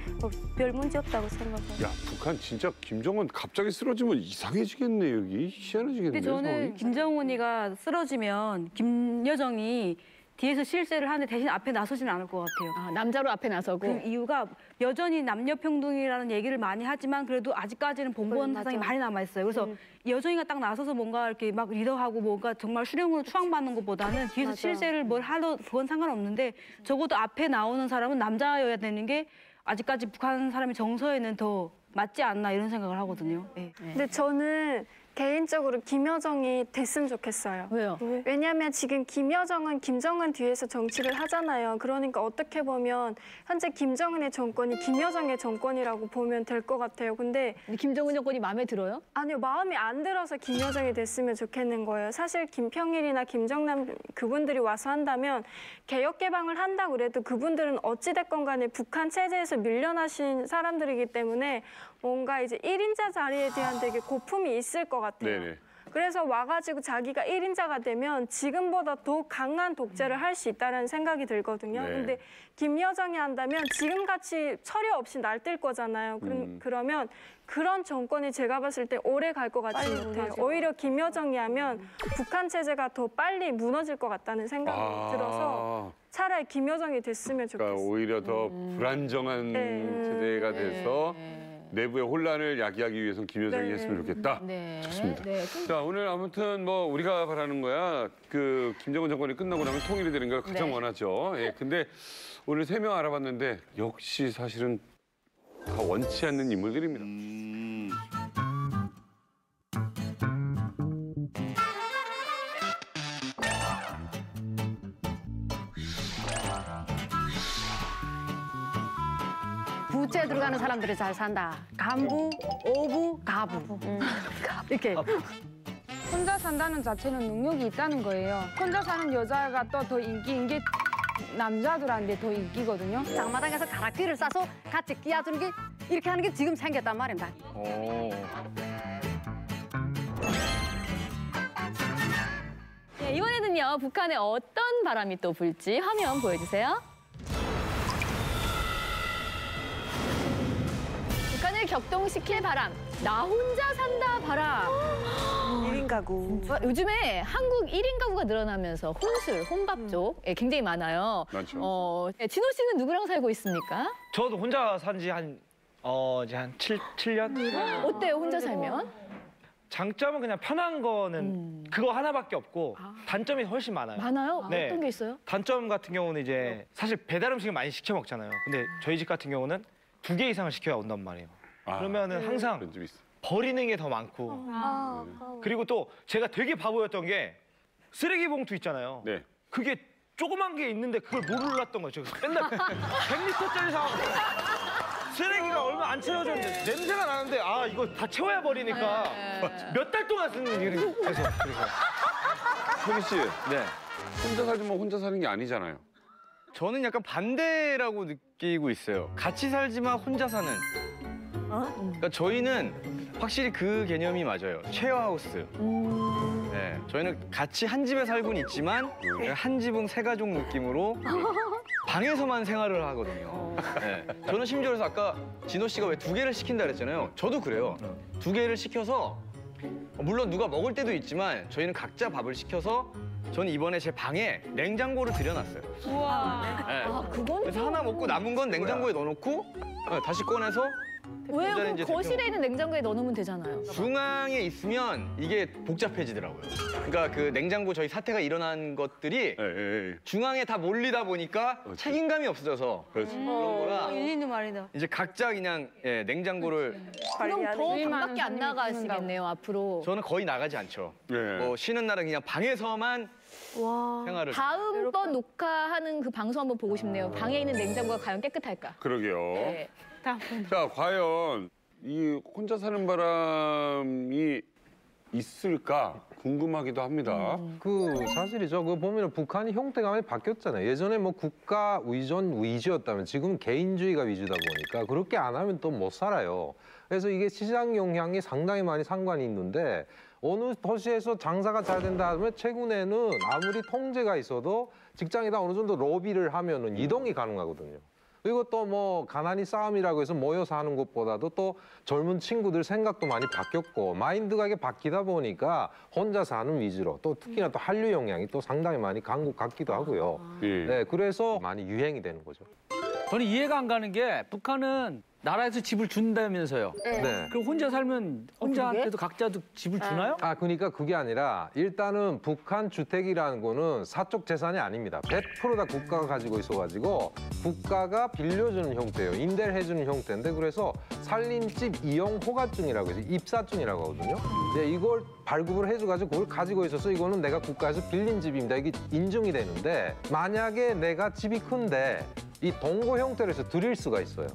별 문제 없다고 생각해요. 야, 북한 진짜 김정은 갑자기 쓰러지면 이상해지겠네 여기. 희한해지겠네. 근데 저는 상황이. 김정은이가 쓰러지면 김여정이 뒤에서 실세를 하는데 대신 앞에 나서지는 않을 것 같아요. 남자로 앞에 나서고. 그 이유가 여전히 남녀평등이라는 얘기를 많이 하지만 그래도 아직까지는 봉건 사상이 많이 남아있어요. 그래서 여정이가 딱 나서서 뭔가 이렇게 막 리더하고 뭔가 정말 수령으로 추앙받는 것보다는 뒤에서 실세를 뭘 하도 그건 상관없는데 적어도 앞에 나오는 사람은 남자여야 되는 게 아직까지 북한 사람의 정서에는 더 맞지 않나 이런 생각을 하거든요. 네. 근데 저는 개인적으로 김여정이 됐으면 좋겠어요. 왜요? 왜냐하면 지금 김여정은 김정은 뒤에서 정치를 하잖아요. 그러니까 어떻게 보면 현재 김정은의 정권이 김여정의 정권이라고 보면 될 것 같아요. 근데 김정은 정권이 마음에 들어요? 아니요. 마음에 안 들어서 김여정이 됐으면 좋겠는 거예요. 사실 김평일이나 김정남 그분들이 와서 한다면 개혁 개방을 한다고 그래도 그분들은 어찌됐건 간에 북한 체제에서 밀려나신 사람들이기 때문에 뭔가 이제 1인자 자리에 대한 되게 고품이 있을 것 같아요. 네네. 그래서 와가지고 자기가 1인자가 되면 지금보다 더 강한 독재를 할 수 있다는 생각이 들거든요. 네. 근데 김여정이 한다면 지금같이 처리 없이 날뛸 거잖아요. 그러면 그런 정권이 제가 봤을 때 오래 갈 것 같지 못해요. 오히려 김여정이 하면 북한 체제가 더 빨리 무너질 것 같다는 생각이 들어서 차라리 김여정이 됐으면 좋겠어요. 그러니까 오히려 더 불안정한 체제가 돼서 내부의 혼란을 야기하기 위해서는 김여정이 했으면 좋겠다. 좋습니다. 자, 오늘 아무튼 뭐 우리가 바라는 거야. 그 김정은 정권이 끝나고 나면 통일이 되는 걸 가장 원하죠. 예. 근데 오늘 3명 알아봤는데 역시 사실은 다 원치 않는 인물들입니다. 부채 들어가는 사람들이 잘 산다. 간부, 오부, 가부. 이렇게. 혼자 산다는 자체는 능력이 있다는 거예요. 혼자 사는 여자가 또 더 인기인 게 남자들한테 더 인기거든요. 장마당에서 가락지를 싸서 같이 끼워주는 게 이렇게 하는 게 지금 생겼단 말입니다. 네, 이번에는요, 북한에 어떤 바람이 또 불지 화면 보여주세요. 북한을 격동시킬 바람, 나 혼자 산다 바람. 1인 가구. 요즘에 한국 1인 가구가 늘어나면서 혼술, 혼밥 쪽 굉장히 많아요. 많죠. 진호 씨는 누구랑 살고 있습니까? 저도 혼자 산 지 이제 한 7년? 어때요, 혼자 살면? 장점은 그냥 편한 거는 그거 하나밖에 없고 단점이 훨씬 많아요. 많아요? 네. 어떤 게 있어요? 단점 같은 경우는 이제 사실 배달 음식을 많이 시켜 먹잖아요. 근데 저희 집 같은 경우는 2개 이상을 시켜야 온단 말이에요. 그러면은 항상 그런 집이 있어. 버리는 게 더 많고. 그리고 또 제가 되게 바보였던 게 쓰레기 봉투 있잖아요. 네. 그게 조그만 게 있는데 그걸 몰랐던 거죠. 맨날 100리터짜리 사갖고 쓰레기가 얼마 안 채워졌는데 냄새가 나는데 아 이거 다 채워야 버리니까 몇 달 동안 쓰는 일이 그래서 효기 씨. 네. 혼자 살지만 혼자 사는 게 아니잖아요. 저는 약간 반대라고 느끼고 있어요. 같이 살지만 혼자 사는. 그러니까 저희는 확실히 그 개념이 맞아요. 쉐어하우스. 네, 저희는 같이 한 집에 살고는 있지만 한 지붕 세 가족 느낌으로 방에서만 생활을 하거든요. 네, 저는 심지어 그래서 아까 진호 씨가 왜 2개를 시킨다 그랬잖아요. 저도 그래요. 2개를 시켜서 물론 누가 먹을 때도 있지만 저희는 각자 밥을 시켜서 저는 이번에 제 방에 냉장고를 들여놨어요. 우와. 네. 그건 그래서 하나 먹고 남은 건 냉장고에 넣어놓고 다시 꺼내서 왜요? 그럼 전자레인지에 거실에 있는 냉장고에 넣어놓으면 되잖아요. 중앙에 있으면 이게 복잡해지더라고요. 그러니까 그 냉장고 저희 사태가 일어난 것들이 중앙에 다 몰리다 보니까 책임감이 없어져서 그런 거라 일리 있는 말이다. 이제 각자 그냥 냉장고를 그럼 더 밖에 안 나가시겠네요, 앞으로. 저는 거의 나가지 않죠. 뭐 쉬는 날은 그냥 방에서만 생활을. 다음번 녹화하는 그 방송 한번 보고 싶네요. 방에 있는 냉장고가 과연 깨끗할까? 그러게요. 네. 자, 과연 이 혼자 사는 바람이 있을까 궁금하기도 합니다. 그 사실이죠. 그 보면 북한이 형태가 많이 바뀌었잖아요. 예전에 뭐 국가 의존 위주였다면 지금은 개인주의가 위주다 보니까 그렇게 안 하면 또 못 살아요. 그래서 이게 시장 영향이 상당히 많이 상관이 있는데 어느 도시에서 장사가 잘 된다 하면 최근에는 아무리 통제가 있어도 직장에다 어느 정도 로비를 하면은 이동이 가능하거든요. 그리고 또 뭐 가난이 싸움이라고 해서 모여서 하는 것보다도 또 젊은 친구들 생각도 많이 바뀌었고 마인드가 이게 바뀌다 보니까 혼자 사는 위주로 또 특히나 또 한류 영향이 또 상당히 많이 간 것 같기도 하고요. 네, 그래서 많이 유행이 되는 거죠. 저는 이해가 안 가는 게 북한은 나라에서 집을 준다면서요. 네. 그럼 혼자 살면 혼자한테도 각자도 집을 주나요? 아, 그러니까 그게 아니라 일단은 북한 주택이라는 거는 사적 재산이 아닙니다. 100% 다 국가가 가지고 있어가지고 국가가 빌려주는 형태예요. 임대를 해주는 형태인데 그래서 살림집 이용 허가증이라고 해서 입사증이라고 하거든요. 네, 이걸 발급을 해줘가지고 그걸 가지고 있어서 이거는 내가 국가에서 빌린 집입니다. 이게 인증이 되는데 만약에 내가 집이 큰데 이 동거 형태로 해서 드릴 수가 있어요.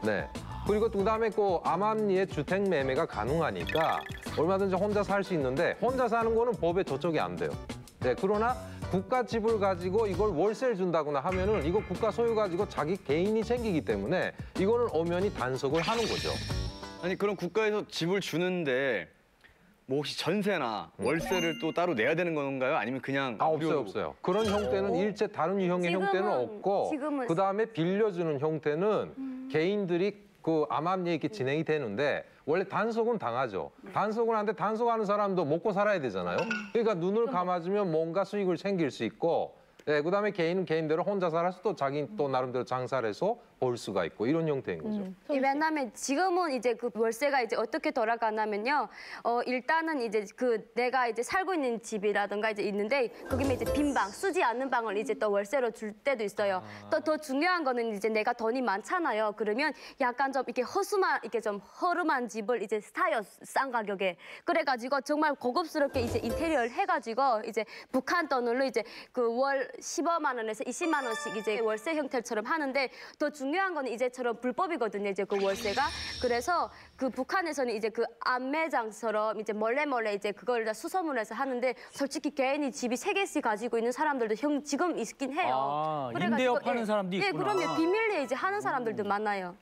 네. 그리고 그다음에 그 암암리에 주택 매매가 가능하니까 얼마든지 혼자 살 수 있는데 혼자 사는 거는 법에 저촉이 안 돼요. 네. 그러나 국가 집을 가지고 이걸 월세를 준다거나 하면은 이거 국가 소유 가지고 자기 개인이 생기기 때문에 이거는 엄연히 단속을 하는 거죠. 아니 그럼 국가에서 집을 주는데 뭐 혹시 전세나 월세를 또 따로 내야 되는 건가요? 아니면 그냥 없어요. 그런 형태는 일체 다른 유형의 형태는 없고 그다음에 빌려주는 형태는 개인들이 그 암암리에 이렇게 진행이 되는데 원래 단속은 당하죠. 단속은 하는데 단속하는 사람도 먹고 살아야 되잖아요. 그러니까 눈을 감아주면 뭔가 수익을 챙길 수 있고 네, 그다음에 개인은 개인대로 혼자 살아서 또 자기 또 나름대로 장사를 해서 벌 수가 있고 이런 형태인 거죠. 왜냐하면 지금은 이제 그 월세가 이제 어떻게 돌아가냐면요. 일단은 이제 그 내가 이제 살고 있는 집이라든가 이제 있는데 거기면 이제 빈 방, 쓰지 않는 방을 이제 또 월세로 줄 때도 있어요. 또 더 중요한 거는 이제 내가 돈이 많잖아요. 그러면 약간 좀 이렇게 이렇게 좀 허름한 집을 이제 사요, 싼 가격에. 그래가지고 정말 고급스럽게 이제 인테리어를 해가지고 이제 북한 돈으로 이제 그 월 15만 원에서 20만 원씩 이제 월세 형태처럼 하는데 더 중요한 거는 이제처럼 불법이거든요. 이제 그 월세가. 그래서 그 북한에서는 이제 그 안매장처럼 이제 몰래 이제 그걸 다 수소문해서 하는데 솔직히 개인이 집이 3개씩 가지고 있는 사람들도 지금 있긴 해요. 아, 임대업 하는 사람도 있구나. 네, 그럼요. 비밀리에 이제 하는 사람들도 많아요.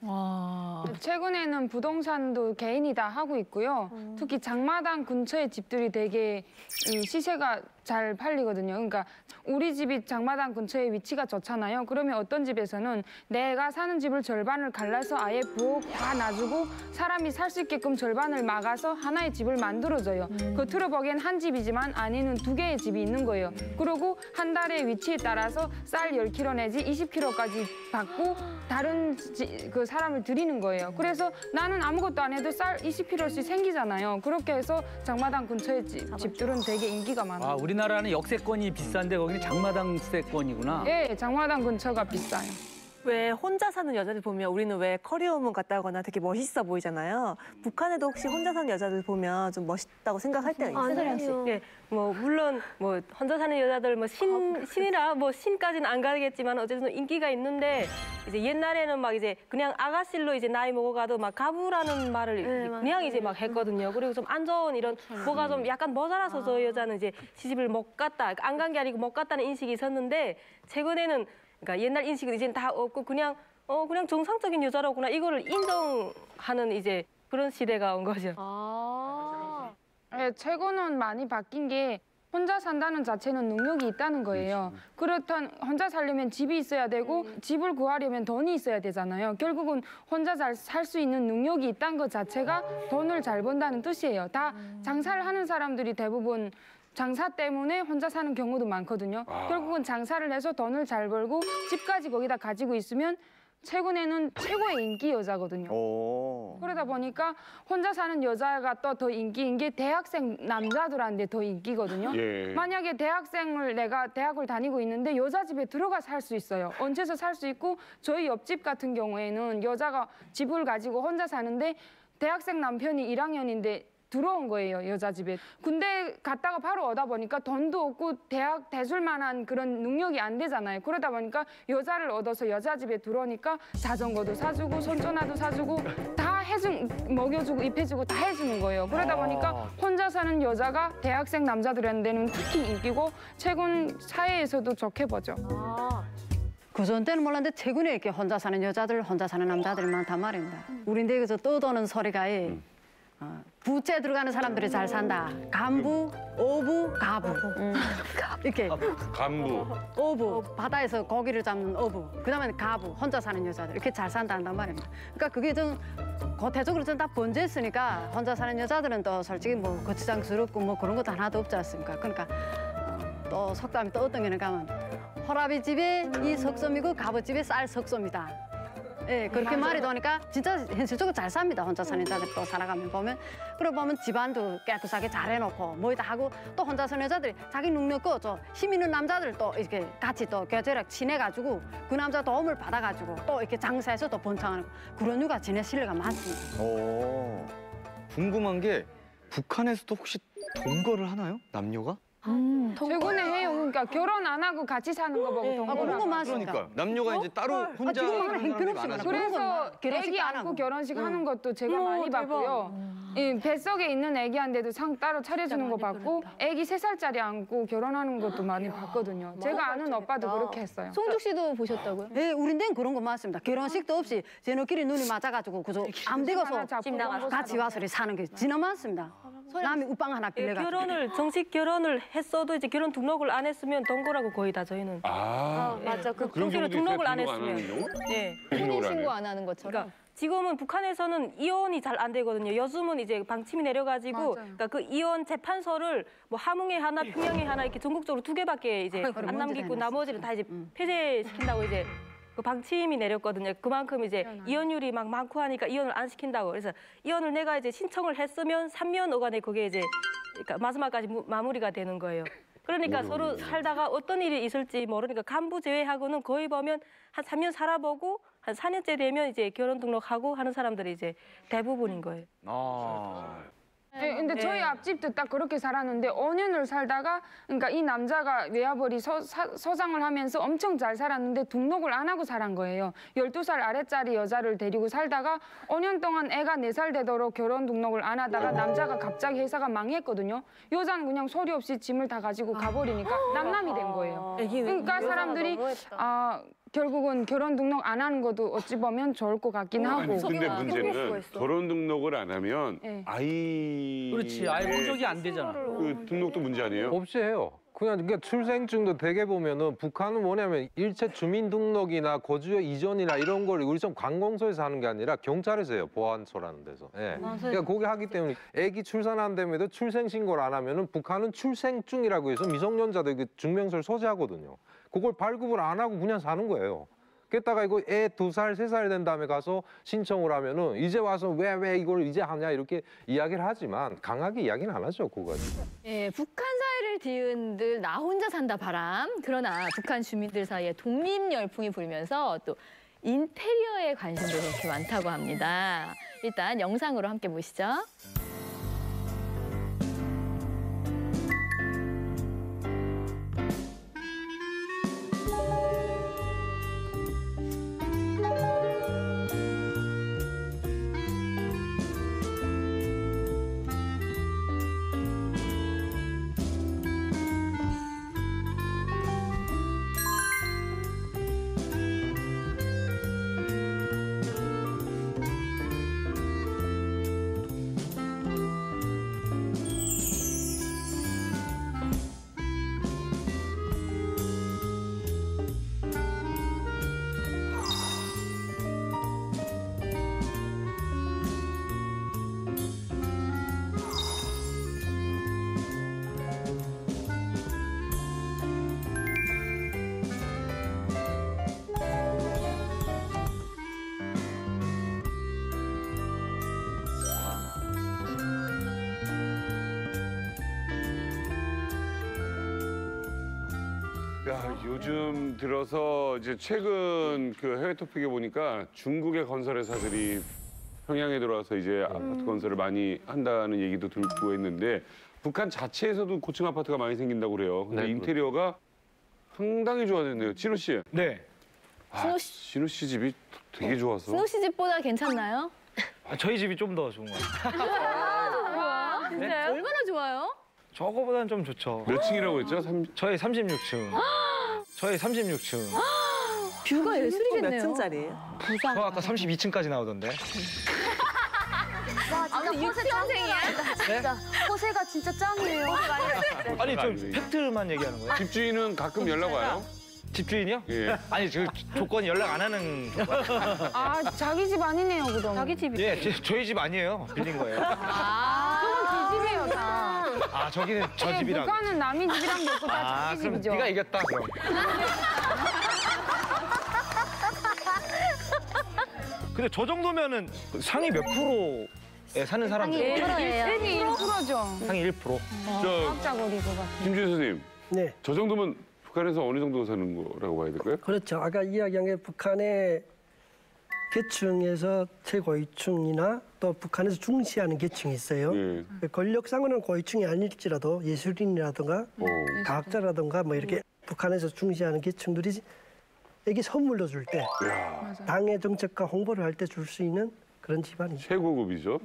최근에는 부동산도 개인이 다 하고 있고요. 특히 장마당 근처의 집들이 되게 이 시세가 잘 팔리거든요. 그러니까 우리 집이 장마당 근처에 위치가 좋잖아요. 그러면 어떤 집에서는 내가 사는 집을 절반을 갈라서 아예 부엌 다 놔주고 사람이 살 수 있게끔 절반을 막아서 하나의 집을 만들어줘요. 겉으로 보기엔 한 집이지만 안에는 2개의 집이 있는 거예요. 그리고 한 달의 위치에 따라서 쌀 10kg 내지 20kg까지 받고 다른 그 사람을 드리는 거예요. 그래서 나는 아무것도 안 해도 쌀 20kg씩 생기잖아요. 그렇게 해서 장마당 근처의 집들은 되게 인기가 많아요. 아, 우리나라는 역세권이 비싼데 거기는 장마당 세권이구나. 네, 장마당 근처가 비싸요. 왜 혼자 사는 여자들 보면 우리는 왜 커리어우먼 같다거나 되게 멋있어 보이잖아요. 북한에도 혹시 혼자 사는 여자들 보면 좀 멋있다고 생각할 때가 있어요. 예, 뭐 물론 뭐 혼자 사는 여자들 뭐 신이라 뭐 신까지는 안 가겠지만 어쨌든 인기가 있는데 이제 옛날에는 막 이제 그냥 아가씨로 이제 나이 먹어가도 막 가부라는 말을 그냥 이제 막 했거든요. 그리고 좀 안 좋은 이런 뭐가 좀 약간 모자라서 저 여자는 이제 시집을 못 갔다 안 간 게 아니고 못 갔다는 인식이 있었는데 최근에는 그러니까 옛날 인식은 이제 다 없고 그냥 그냥 정상적인 여자라구나 이거를 인정하는 이제 그런 시대가 온 거죠. 네, 최고는 많이 바뀐 게 혼자 산다는 자체는 능력이 있다는 거예요. 그렇단 혼자 살려면 집이 있어야 되고 집을 구하려면 돈이 있어야 되잖아요. 결국은 혼자 잘 살 수 있는 능력이 있다는 것 자체가 돈을 잘 번다는 뜻이에요. 다 장사를 하는 사람들이 대부분 장사 때문에 혼자 사는 경우도 많거든요. 결국은 장사를 해서 돈을 잘 벌고 집까지 거기다 가지고 있으면 최근에는 최고의 인기 여자거든요. 그러다 보니까 혼자 사는 여자가 또 더 인기인 게 대학생 남자들한테 더 인기거든요. 예. 만약에 내가 대학을 다니고 있는데 여자 집에 들어가 살 수 있어요. 얹혀서 살 수 있고 저희 옆집 같은 경우에는 여자가 집을 가지고 혼자 사는데 대학생 남편이 1학년인데 들어온 거예요, 여자 집에. 군대 갔다가 바로 오다 보니까 돈도 없고 대학 대술 만한 그런 능력이 안 되잖아요. 그러다 보니까 여자를 얻어서 여자 집에 들어오니까 자전거도 사주고 손전화도 사주고 다 먹여주고 입혀주고 다 해주는 거예요. 그러다 보니까 혼자 사는 여자가 대학생 남자들한테는 특히 인기고 최근 사회에서도 좋게 보죠. 그전 때는 몰랐는데 최근에 이렇게 혼자 사는 여자들, 혼자 사는 남자들이 많단 말입니다. 우리 댁에서 떠도는 소리가 부채 들어가는 사람들이 잘 산다. 간부, 어부, 가부. 이렇게. 간부. 어부, 바다에서 고기를 잡는 어부. 그다음에 가부, 혼자 사는 여자들. 이렇게 잘 산다 한단 말입니다. 그러니까 그게 좀 대적으로 좀 다 번져있으니까 혼자 사는 여자들은 또 솔직히 뭐 거추장스럽고 뭐 그런 것도 하나도 없지 않습니까? 그러니까 또 속담이 또 어떤 게는 가면 호라비 집에 이 석섬이고 가부 집에 쌀 석섬이다. 예, 그렇게 말이 되니까 진짜 현실적으로 잘 삽니다. 혼자 사는 여자들 또 살아가면 보면. 그러고 보면 집안도 깨끗하게 잘 해놓고 뭐 다 하고 또 혼자 사는 여자들이 자기 능력 있고 힘 있는 남자들 또 이렇게 같이 또 교제력 친해가지고 그 남자 도움을 받아가지고 또 이렇게 장사해서 또 번창하는 그런 누가 지낼 신뢰가 많습니다. 궁금한 게 북한에서도 혹시 동거를 하나요? 남녀가? 최근에 해요. 그러니까 결혼 안 하고 같이 사는 거 보고 동거를 그런 거 맞습니다. 그러니까 남녀가 이제 따로 혼자 지금은 형편없습니다. 그래서 결혼식 애기 안 안고 하고. 결혼식 하는 것도 제가 많이 봤고요. 이 뱃속에 있는 애기한테도 상 따로 차려주는 거 봤고 애기 3살짜리 안고 결혼하는 것도 많이 봤거든요. 제가 아는 오빠도 그렇게 했어요. 송죽 씨도 보셨다고요? 네, 우리 땐 그런 거 맞습니다. 결혼식도 없이 저희끼리 눈이 맞아가지고 그저 아무 데가서 같이 와서 사는 게 진짜 많습니다. 남이 우빵 하나 빌려가지고. 정식 결혼을 했어도 이제 결혼 등록을 안 했으면 동거라고 거의 다 저희는. 맞아. 그 정식으로 등록을 안 했으면. 네. 혼인 신고 안 하는 것처럼. 그러니까 지금은 북한에서는 이혼이 잘 안 되거든요. 요즘은 이제 방침이 내려가지고 그러니까 그 이혼 재판소를 뭐 함흥에 하나, 평양에 하나 이렇게 전국적으로 2개밖에 이제 안 남기고 나머지는 다 이제 폐쇄시킨다고 이제 그 방침이 내렸거든요. 그만큼 이제 이혼율이 막 많고 하니까 이혼을 안 시킨다고. 그래서 이혼을 내가 이제 신청을 했으면 3년 어간에 그게 이제 그러니까 마지막까지 마무리가 되는 거예요. 그러니까 서로 살다가 어떤 일이 있을지 모르니까 간부 제외하고는 거의 보면 한 3년 살아보고 한 4년째 되면 이제 결혼 등록하고 하는 사람들이 이제 대부분인 거예요. 네, 근데 저희 앞집도 딱 그렇게 살았는데 5년을 살다가 그러니까 이 남자가 외아버리 서장을 하면서 엄청 잘 살았는데 등록을 안 하고 살은 거예요. 12살 아래짜리 여자를 데리고 살다가 5년 동안 애가 4살 되도록 결혼 등록을 안 하다가 남자가 갑자기 회사가 망했거든요. 여자는 그냥 소리 없이 짐을 다 가지고 가버리니까 남남이 된 거예요. 그러니까 사람들이 결국은 결혼 등록 안 하는 것도 어찌 보면 좋을 것 같긴 하고. 근데 문제는 결혼 등록을 안 하면 아이 그렇지, 아이 목적이 안 되잖아. 그 등록도 문제 아니에요? 없이 해요. 그러니까 출생증도 되게 보면은 북한은 뭐냐면 일체 주민등록이나 거주여 이전이나 이런 걸 우리 좀 관공서에서 하는 게 아니라 경찰에서 해요. 보안소라는 데서. 예. 그러니까 거기 하기 때문에 애기 출산한 다음에도 출생신고를 안 하면은 북한은 출생증이라고 해서 미성년자들 그 증명서를 소지하거든요. 그걸 발급을 안 하고 그냥 사는 거예요. 게다가 이거 애 2살, 3살 된 다음에 가서 신청을 하면은 이제 와서 왜 이걸 이제 하냐 이렇게 이야기를 하지만 강하게 이야기는 안 하죠, 그거 가지고. 예, 북한 사회를 뒤흔들 나 혼자 산다 바람. 그러나 북한 주민들 사이에 독립 열풍이 불면서 또 인테리어에 관심도 그렇게 많다고 합니다. 일단 영상으로 함께 보시죠. 야, 요즘 들어서 이제 최근 그 해외 토픽에 보니까 중국의 건설회사들이 평양에 들어와서 이제 아파트 건설을 많이 한다는 얘기도 들고 있는데 북한 자체에서도 고층 아파트가 많이 생긴다고 그래요. 근데 네, 인테리어가 상당히 좋아졌네요. 진우 씨. 네. 진우 씨 집이 되게 좋아서. 진우 씨 집보다 괜찮나요? 저희 집이 좀 더 좋은 것 같아요. 좋아. 진짜요? 얼마나 좋아요? 저거보다는 좀 좋죠. 몇 층이라고 했죠? 저희 36층. 저희 36층. 뷰가 예술이겠네요. 몇 층짜리예요? 저 아까 32층까지 나오던데. 와, 진짜 호세 짱이야. 진짜 호세가 진짜 짱이에요. 아니 좀 팩트만 얘기하는 거예요? 집주인은 가끔 연락 와요? 집주인이요? 예. 아니 저 조건이 연락 안 하는 조건. 아, 자기 집 아니네요, 그럼. 자기 집이. 예, 저희 집 아니에요. 빌린 거예요. 그건 제 집이에요, 다. 아, 저기는 저 네, 집이라고. 북한은 남의 집이랑 먹고 다 자기 그럼 집이죠. 네가 이겼다 그럼. 근데 저 정도면은 상위 몇 프로에 사는 사람들? 상위 1%죠. 상위 1%. 과학자거리고 같은. 김주희 선생님. 네. 저 정도면 북한에서 어느 정도 사는 거라고 봐야 될까요? 그렇죠. 아까 이야기한 게 북한의 계층에서 최고위층이나 또 북한에서 중시하는 계층이 있어요. 예. 권력상으로는 고위층이 아닐지라도 예술인이라든가 과학자라든가 뭐 이렇게 북한에서 중시하는 계층들이 에게 선물로 줄 때 당의 정책과 홍보를 할 때 줄 수 있는 그런 집안이죠. 최고급이죠.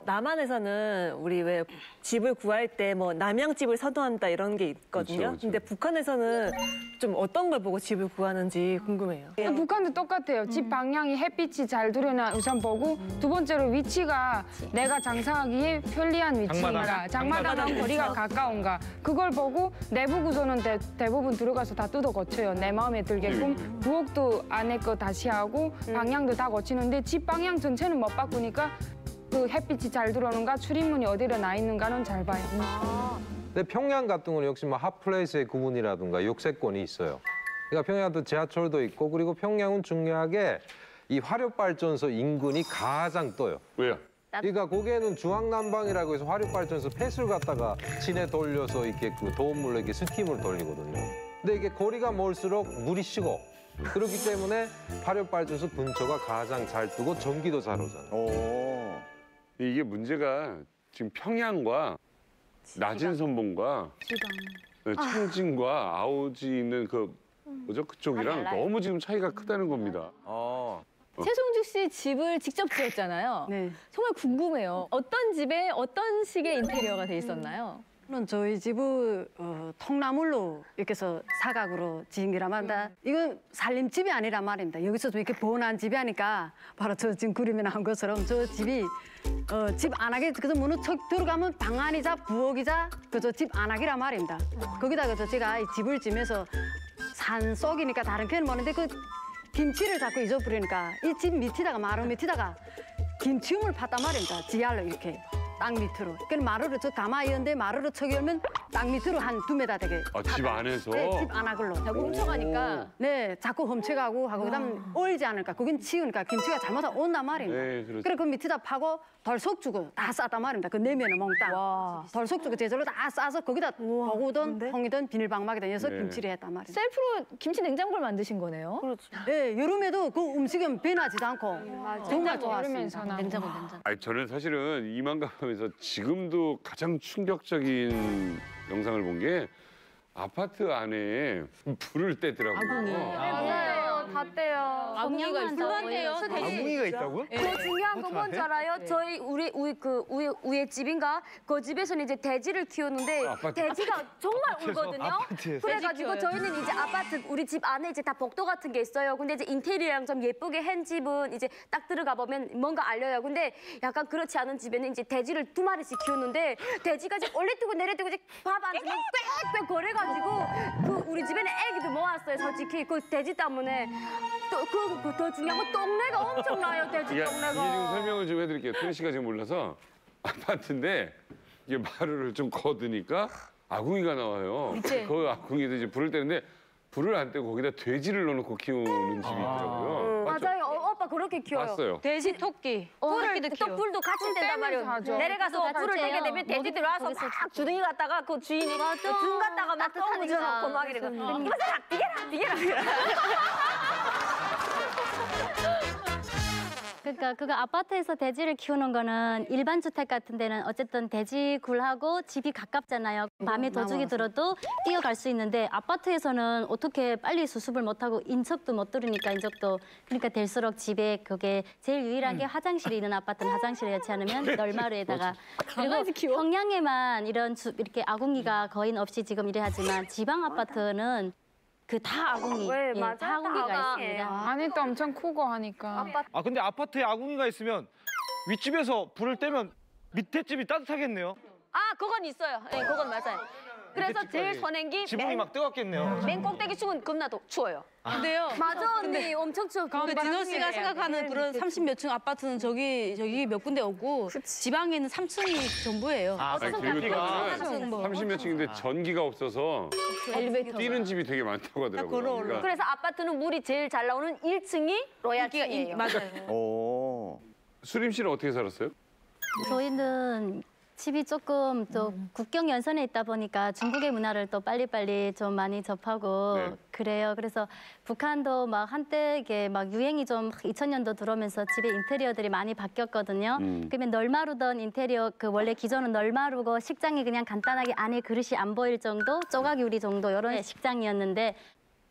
남한에서는 우리 왜 집을 구할 때 뭐 남양집을 선호한다 이런 게 있거든요. 그쵸, 그쵸. 근데 북한에서는 좀 어떤 걸 보고 집을 구하는지 궁금해요. 북한도 똑같아요. 집 방향이 햇빛이 잘 들어오나 우선 보고 두 번째로 위치가 내가 장사하기에 편리한 위치인가 장마당과 거리가 가까운가 그걸 보고 내부 구조는 대부분 들어가서 다 뜯어 고쳐요. 내 마음에 들게끔 부엌도 안에 거 다시 하고 방향도 다 고치는데 집 방향 전체는 못 바꾸니까 그 햇빛이 잘 들어오는가 출입문이 어디로 나 있는가는 잘 봐요. 근데 평양 같은 경우는 역시 뭐 핫플레이스의 구분이라든가 역세권이 있어요. 그러니까 평양도 지하철도 있고 그리고 평양은 중요하게 이 화력발전소 인근이 가장 떠요. 왜요? 그러니까 거기에는 중앙난방이라고 해서 화력발전소 폐수를 갖다가 진에 돌려서 이렇게 그 더운물로 이렇게 스팀을 돌리거든요. 근데 이게 거리가 멀수록 물이 식어. 그렇기 때문에 화력발전소 근처가 가장 잘 뜨고 전기도 잘 오잖아요. 이게 문제가 지금 평양과 낮은 선봉과 청진과 아오지 있는 그 뭐죠? 그쪽이랑 너무 지금 차이가 크다는 겁니다. 최송주 씨 집을 직접 지었잖아요. 네. 정말 궁금해요. 어떤 집에 어떤 식의 인테리어가 돼 있었나요? 저희 집은 통나물로 이렇게 해서 사각으로 지은 거란 말입니다. 이건 살림집이 아니란 말입니다. 여기서도 이렇게 번화한 집이 하니까 바로 저 지금 그림에 나온 것처럼 저 집이 집 안하게 그래서 문을 척 들어가면 방안이자 부엌이자 그저 집 안하기란 말입니다. 거기다가 제가 이 집을 지면서 산 속이니까 다른 표현은 모르는데 그 김치를 자꾸 잊어버리니까 이 집 밑에다가 마루 밑에다가 김치움을 팠단 말입니다. 지하로 이렇게. 땅 밑으로. 그러니까 마루를 저 가마이었는데 마루를 척 열면 땅 밑으로 한 2m 되게. 아, 집 안에서? 네, 집 안악을로. 자꾸 훔쳐가니까. 네, 자꾸 훔쳐가고 하고 그다음 얼지 않을까. 거긴 치우니까 김치가 잘못 온단 말입니다. 네, 그렇죠. 그래 그 밑에다 파고 돌속 주고 다 쌌단 말입니다. 그 내면은 몽땅. 돌속 주고 제절로 다 싸서 거기다 버구든 홍이든 비닐방막이든 해서 김치를 했단 말이에요. 셀프로 김치 냉장고를 만드신 거네요. 그렇죠. 네, 여름에도 그 음식은 변하지도 않고 정말 좋았습니다. 냉장고. 아니, 저는 사실은 이만감에서 지금도 가장 충격적인 영상을 본 게 아파트 안에 불을 떼더라고요. 맞아요. 다 떼요. 아궁이가 있어요. 아궁이가 있다고요? 더 중요한 건 뭔지 알아요? 저희 우리 우리 집인가 그 집에서는 이제 돼지를 키우는데 돼지가 정말 울거든요. 아파트에서? 그래가지고 저희는 이제 아파트 우리 집 안에 이제 다 복도 같은 게 있어요. 근데 이제 인테리어랑 좀 예쁘게 한 집은 이제 딱 들어가 보면 뭔가 알려요. 근데 약간 그렇지 않은 집에는 이제 돼지를 2마리씩 키우는데 돼지가 이제 올리뜨고 내리뜨고 이제 밥 안 주면 꽥꽥 거려가지고 그 우리 집에는 애기도 모았어요. 솔직히 그 돼지 때문에 또 더 중요한 건 똥내가 엄청 나요. 돼지 이게 똥내가. 지금 설명을 좀 해드릴게요. 토니 씨가 지금 몰라서 아파트인데 이게 마루를 좀 걷으니까 아궁이가 나와요. 그 아궁이에서 이제 불을 떼는데 불을 안 떼고 거기다 돼지를 넣어놓고 키우는 집이 있더라고요. 맞죠? 맞아요. 오빠 그렇게 키워요. 봤어요. 돼지 토끼. 또 불도 같이 뗀단 말이에요. 내려가서 불을 떼게 되면 돼지들 와서 막 주둥이 갔다가 그 주인이 등 갔다가 막 똥을 묻혀놓고 막 이러고 이거 사 비계라. 그러니까 그거 아파트에서 돼지를 키우는 거는 일반 주택 같은 데는 어쨌든 돼지 굴하고 집이 가깝잖아요. 밤에 도둑이 들어도 뛰어갈 수 있는데 아파트에서는 어떻게 빨리 수습을 못하고 인척도 못 들으니까 인척도 그러니까 될수록 집에 그게 제일 유일한 게 화장실이 있는 아파트는 화장실에 여치 않으면 널마루에다가 그리고 평양에만 이렇게 아궁이가 거의 없이 지금 이래 하지만 지방 아파트는 그 다 아궁이, 네, 예, 맞아요. 다 아궁이가 다 있습니다. 안에 또 엄청 크고 하니까. 아 근데 아파트에 아궁이가 있으면 윗집에서 불을 떼면 밑에 집이 따뜻하겠네요. 아 그건 있어요. 네, 그건 맞아요. 그래서 제일 선한 게 지붕이 막 뜨겁겠네요. 맨 꼭대기 층은 겁나도 추워요. 근데요. 맞아 언니 엄청 추워. 그 진호 씨가 생각하는 그런 30몇 층 아파트는 저기 몇 군데 없고 지방에는 3층이 전부예요. 아니, 그리고 또는 30몇 층인데 전기가 없어서 뛰는 집이 되게 많다고 하더라고요. 그러니까 그래서 아파트는 물이 제일 잘 나오는 1층이 로얄층이에요. 오. 수림 씨는 어떻게 살았어요? 저희는 집이 조금 또 국경 연선에 있다 보니까 중국의 문화를 또 빨리빨리 좀 많이 접하고 네. 그래요. 그래서 북한도 막 한때 이게 막 유행이 좀 2000년도 들어오면서 집에 인테리어들이 많이 바뀌었거든요. 그러면 널마루던 인테리어 그 원래 기존은 널마루고 식장이 그냥 간단하게 안에 그릇이 안 보일 정도, 조각 유리 정도 이런 식장이었는데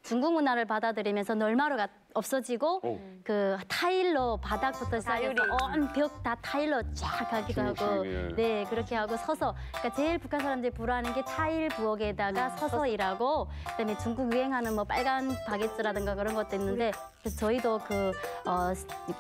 중국 문화를 받아들이면서 널마루가 없어지고 그 타일로 바닥부터 시작해서 온 벽 다 타일로 쫙 하기도 하고 네 그렇게 하고 서서 그러니까 제일 북한 사람들이 부러워하는 게 타일 부엌에다가 서서 일하고 그다음에 중국 유행하는 뭐 빨간 바게트라든가 그런 것도 있는데 그래서 저희도 그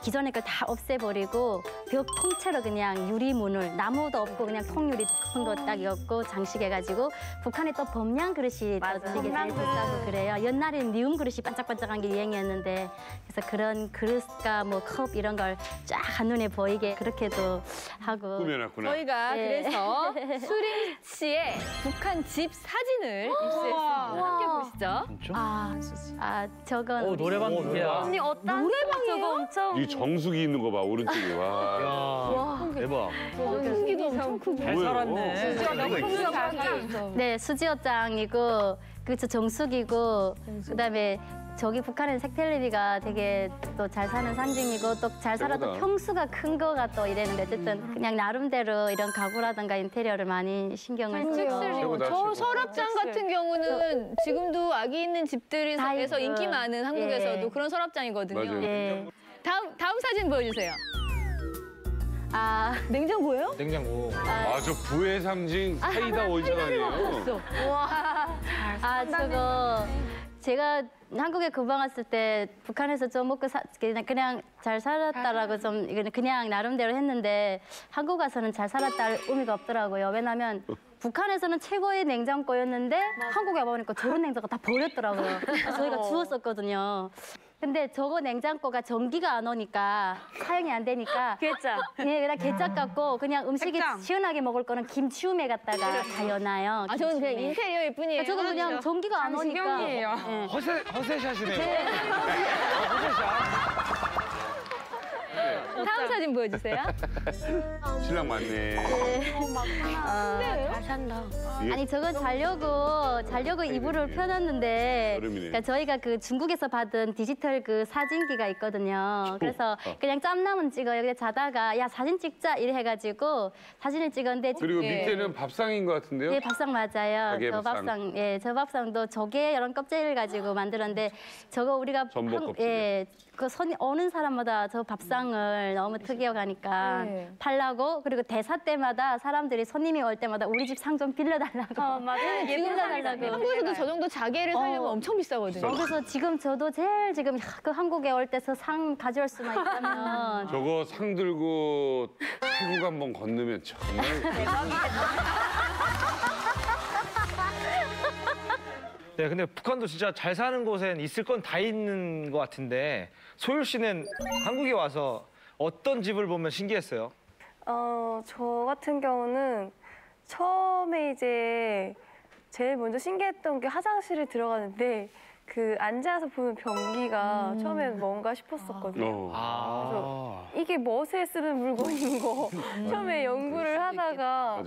기존의 걸 다 없애버리고 벽 통째로 그냥 유리문을 나무도 없고 그냥 통유리 큰 거 딱 엮고 장식해가지고 북한에 또 범양 그릇이 또 되게 잘 비싸고 그래요. 옛날에는 니움 그릇이 반짝반짝한 게 유행이었는데 그래서 그런 그릇과 뭐 컵 이런 걸 쫙 한눈에 보이게 그렇게도 하고 꾸며놨구나. 저희가 네. 그래서 수림 씨의 북한 집 사진을 입수했습니다. 함께 보시죠. 저건 노래방 기계야. 언니 어떤 노래방이에요? 엄청 이 정수기 있는 거 봐, 오른쪽에. 와. 대박. 풍기도 엄청 크고. 잘 살았네. 네, 수지옷장이고 그렇죠 정수기고 그다음에 저기 북한은 색텔레비가 되게 또 잘 사는 상징이고 또 잘 살아도 최고다. 평수가 큰 거가 또 이랬는데 어쨌든 그냥 나름대로 이런 가구라든가 인테리어를 많이 신경을 써요. 저 서랍장 같은 경우는 지금도 아기 있는 집들에서 인기 많은 한국에서도 예. 그런 서랍장이거든요. 맞아요. 예. 다음 사진 보여주세요. 냉장고예요? 냉장고. 저 부의 상징 사이다 원샷 아니에요? 저거 제가 한국에 금방 왔을 때 북한에서 좀 먹고 그냥 잘 살았다라고 좀 그냥 나름대로 했는데 한국 와서는 잘 살았다 할 의미가 없더라고요. 왜냐면 북한에서는 최고의 냉장고였는데 한국에 와보니까 저런 냉장고 다 버렸더라고요. 그래서 저희가 주웠었거든요. 근데 저거 냉장고가 전기가 안 오니까 사용이 안 되니까 괴짜. 네, 그냥 괴짜 같고 그냥 음식이 시원하게 먹을 거는 김치움에 갖다가 다 여놔요. 아, 저는 그냥 김치움에. 인테리어일 뿐이에요. 저도 그냥 전기가 안 오니까. 장식용이에요. 네. 허세샷이네요. 네. 다음 사진 보여주세요. 신랑 맞네. 잘 산다. 아니 저건 자려고 이불을 펴놨는데 여름이네. 그러니까 저희가 그 중국에서 받은 디지털 그 사진기가 있거든요. 그래서 그냥 짬나면 찍어요. 근데 자다가 야 사진 찍자 이래 해가지고 사진을 찍었는데 그리고 밑에는 밥상인 것 같은데요? 예, 밥상 맞아요. 가게 저 밥상. 밥상, 예, 저 밥상도 조개 이런 껍질을 가지고 만들었는데 저거 우리가 전복 껍질. 예, 그 손이 오는 사람마다 저 밥상을 너무 특이하고 가니까 팔라고 그리고 대사 때마다 사람들이 손님이 올 때마다 우리 집 상 좀 빌려달라고. 맞아요. 지금 한국에서도 저 정도 자개를 살려면 엄청 비싸거든요. 그래서 지금 저도 제일 지금 그 한국에 올 때서 상 가져올 수만 있다면 저거 상 들고 태국 한번 건너면 정말 네, 근데 북한도 진짜 잘 사는 곳엔 있을 건 다 있는 것 같은데 소율 씨는 한국에 와서 어떤 집을 보면 신기했어요? 저 같은 경우는 처음에 이제 제일 먼저 신기했던 게 화장실에 들어가는데 그 앉아서 보는 변기가 처음엔 뭔가 싶었었거든요. 그래서 이게 멋에 쓰는 물건인 거 처음에 연구를 하다가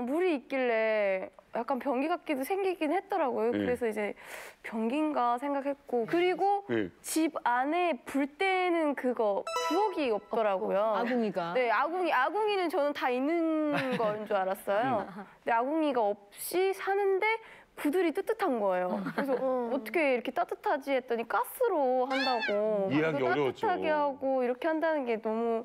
물이 있길래 약간 변기 같기도 생기긴 했더라고요. 그래서 이제 변기인가 생각했고 그리고 집 안에 불 때는 그거 부엌이 없더라고요. 아궁이가. 네, 아궁이는 저는 다 있는 건 줄 알았어요. 근데 아궁이가 없이 사는데 구들이 뜨뜻한 거예요. 그래서 어떻게 이렇게 따뜻하지 했더니 가스로 한다고. 이해하기 어려웠죠. 따뜻하게 하고 이렇게 한다는 게 너무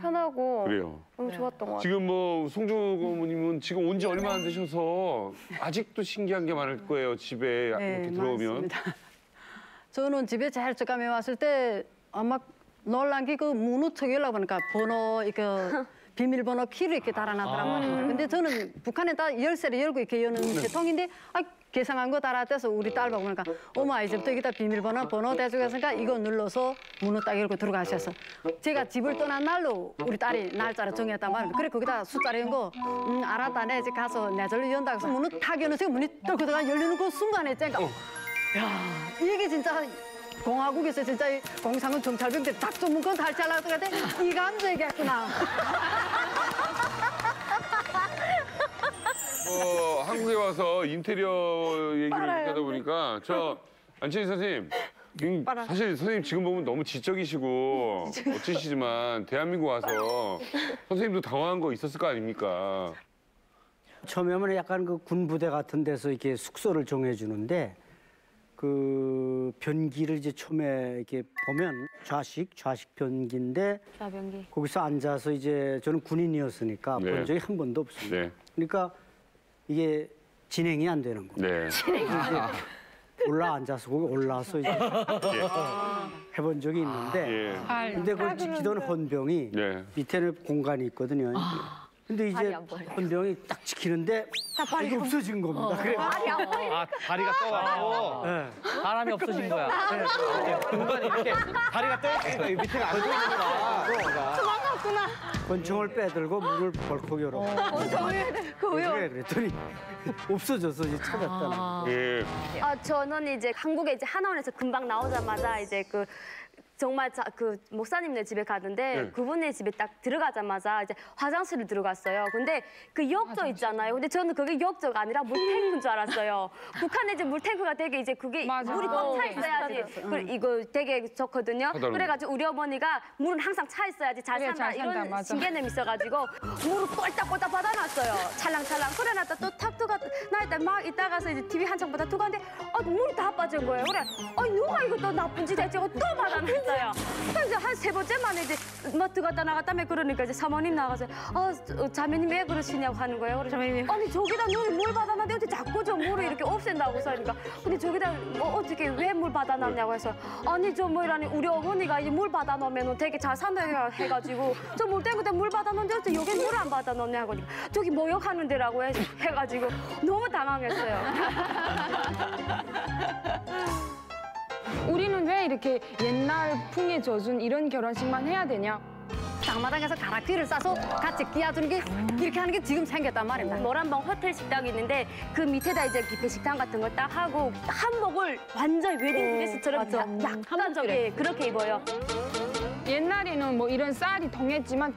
편하고 그래요. 너무 좋았던 것 같아요. 지금 뭐 송주 고모님은 지금 온 지 얼마 안 되셔서 아직도 신기한 게 많을 거예요. 집에 이렇게 들어오면. 맞습니다. 저는 집에 제일 처음에 왔을 때 아마 놀란 게 그 문을 척이려고 하니까 번호 이거 비밀번호 키를 이렇게 달아놨더라고요. 근데 저는 북한에 다 열쇠를 열고 이렇게 여는 개통인데 계상한 거 달아떼서 우리 딸하고 보니까 엄마 이제부터 여기다 비밀번호 번호 대주겠으니까 이거 눌러서 문을 딱 열고 들어가셔서 제가 집을 떠난 날로 우리 딸이 날짜를 정했단 말이에요. 그래 거기다 숫자를 연 거 알았다네 이제 가서 내 절로 연다고 해서 문을 탁 여는 문이 뚫고 들어가 열리는 그 순간에 쨍가 야 이게 진짜 공화국에서 진짜 이 공상은 정찰병 때 작전문건 탈취하려고 했는데 이 감정이겠구나. 한국에 와서 인테리어 얘기를 하다 보니까 안채희 선생님 사실 선생님 지금 보면 너무 지적이시고 멋지시지만 대한민국 와서 선생님도 당황한 거 있었을 거 아닙니까? 처음에 오면 약간 그 군부대 같은 데서 이렇게 숙소를 정해주는데 그 변기를 이제 처음에 이렇게 보면 좌식 변기인데 좌변기. 거기서 앉아서 이제 저는 군인이었으니까 네. 본 적이 한 번도 없습니다. 네. 그러니까 이게 진행이 안 되는 거예요. 네. 올라 앉아서 거기 올라서 이제 해본 적이 있는데 근데 그걸 지키던 헌병이 밑에는 공간이 있거든요. 근데 이제 헌병이 딱 지키는데 이게 없어진 겁니다. 그래. 다리가 떠가지고 사람이 없어진 거야. 공간이 이렇게 다리가 떠있으니까 밑에가 안 보이는구나. 도망갔구나. 권총을 빼들고 문을 벌컥 열어. 왜 그랬더니 없어져서 이제 찾았다는. 저는 이제 한국에 이제 하나원에서 금방 나오자마자 이제 정말 그 목사님네 집에 갔는데 그분네 집에 딱 들어가자마자 이제 화장실을 들어갔어요. 근데 그 욕조 있잖아요. 근데 저는 그게 욕조가 아니라 물탱크인 줄 알았어요. 북한에 이제 물탱크가 되게 이제 그게 물이 꽉 차 있어야지. 이거 되게 좋거든요. 그래가지고 우리 어머니가 물은 항상 차 있어야지 잘 산다 이런 신개념이 있어가지고 물을 꼴딱꼴딱 받아놨어요. 찰랑찰랑 끓여놨다 또 탁 뜨가 나이때 막 이따가서 이제 TV 한창 보다 두고 하는데 물이 다 빠진 거예요. 그래 누가 이거 또 나쁜 짓 했지? 또 받아놨어요. 그래서 이제 한 3번째 만에 이제 뭐 들어갔다 나갔다며 그러니까 이제 사모님 나가서 자매님 왜 그러시냐고 하는 거예요. 그래서 아니 저기다 너희 물 받아놨는데 어떻게 자꾸 저 물을 이렇게 없앤다고 하니까 근데 저기다 어떻게 왜 물 받아놨냐고 해서 아니 저 뭐라니 우리 어머니가 이제 물 받아놓으면 되게 잘 산다고 해가지고 저 물 탱크에 물 받아놓는데 어떻게 여기 물 안 받아놓냐고 하니까 저기 모욕하는 데라고 해가지고 너무 당황했어요. 우리는 왜 이렇게 옛날 풍에 젖은 이런 결혼식만 해야 되냐? 장마당에서 가락지를 싸서 같이 끼워주는 게 이렇게 하는 게 지금 생겼단 말입니다. 모란봉 호텔 식당이 있는데 그 밑에다 이제 뷔페 식당 같은 걸 딱 하고 한복을 완전 웨딩 드레스처럼 약간 저기 그렇게 입어요. 옛날에는 뭐 이런 쌀이 통했지만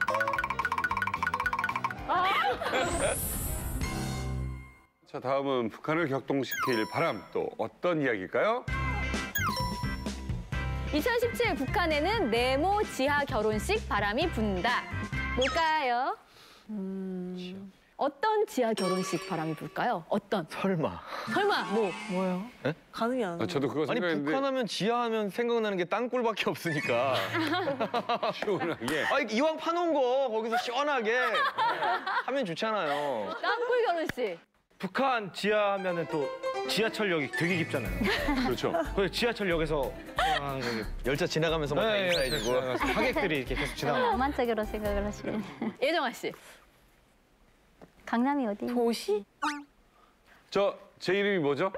자, 다음은 북한을 격동시킬 바람 또 어떤 이야기일까요? 2017 북한에는 네모 지하 결혼식 바람이 분다. 뭘까요? 어떤 지하 결혼식 바람이 불까요? 어떤? 설마. 설마 뭐요? 네? 가능이 안 돼. 저도 그거 아니 생각했는데 북한하면 지하하면 생각나는 게 땅굴밖에 없으니까. 시원하게. 아니 이왕 파놓은 거 거기서 시원하게 하면 좋잖아요. 땅굴 결혼식. 북한 지하하면은 또 지하철역이 되게 깊잖아요. 그렇죠. 그래서 지하철역에서 하는 거기. 열차 지나가면서 막 네, 인사해주고. 하객들이 이렇게 계속 지나가. 로man틱으로 생각을 하시네. 예정아 씨. 강남이 어디? 도시? 제 이름이 뭐죠?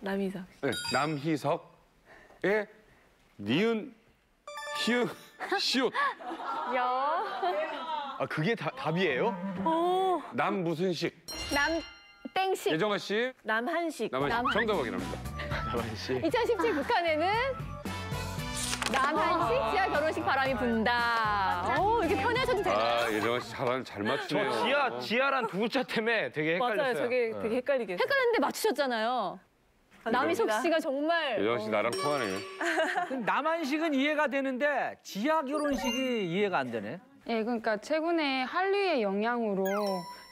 남이삭. 네, 남희석의 니은, 희읍, 시옷. 야. 아 그게 답이에요? 남 무슨 식? 남 땡식. 예정아 씨. 남한식. 남한식. 정답 확인합니다. 남한식. 2017 북한에는 남한식 지하 결혼식 바람이 분다. 이렇게 편하셔도 아, 예정아 씨 잘 맞추네요. 저 지하란 두 글자 때문에 되게 헷갈렸어요. 맞아요. 저게 되게 헷갈리게 했어요. 헷갈렸는데 맞추셨잖아요. 남희석 씨가 정말 예정아 씨 나랑 통하네. 남한식은 이해가 되는데 지하 결혼식이 이해가 안 되네. 예, 그러니까 최근에 한류의 영향으로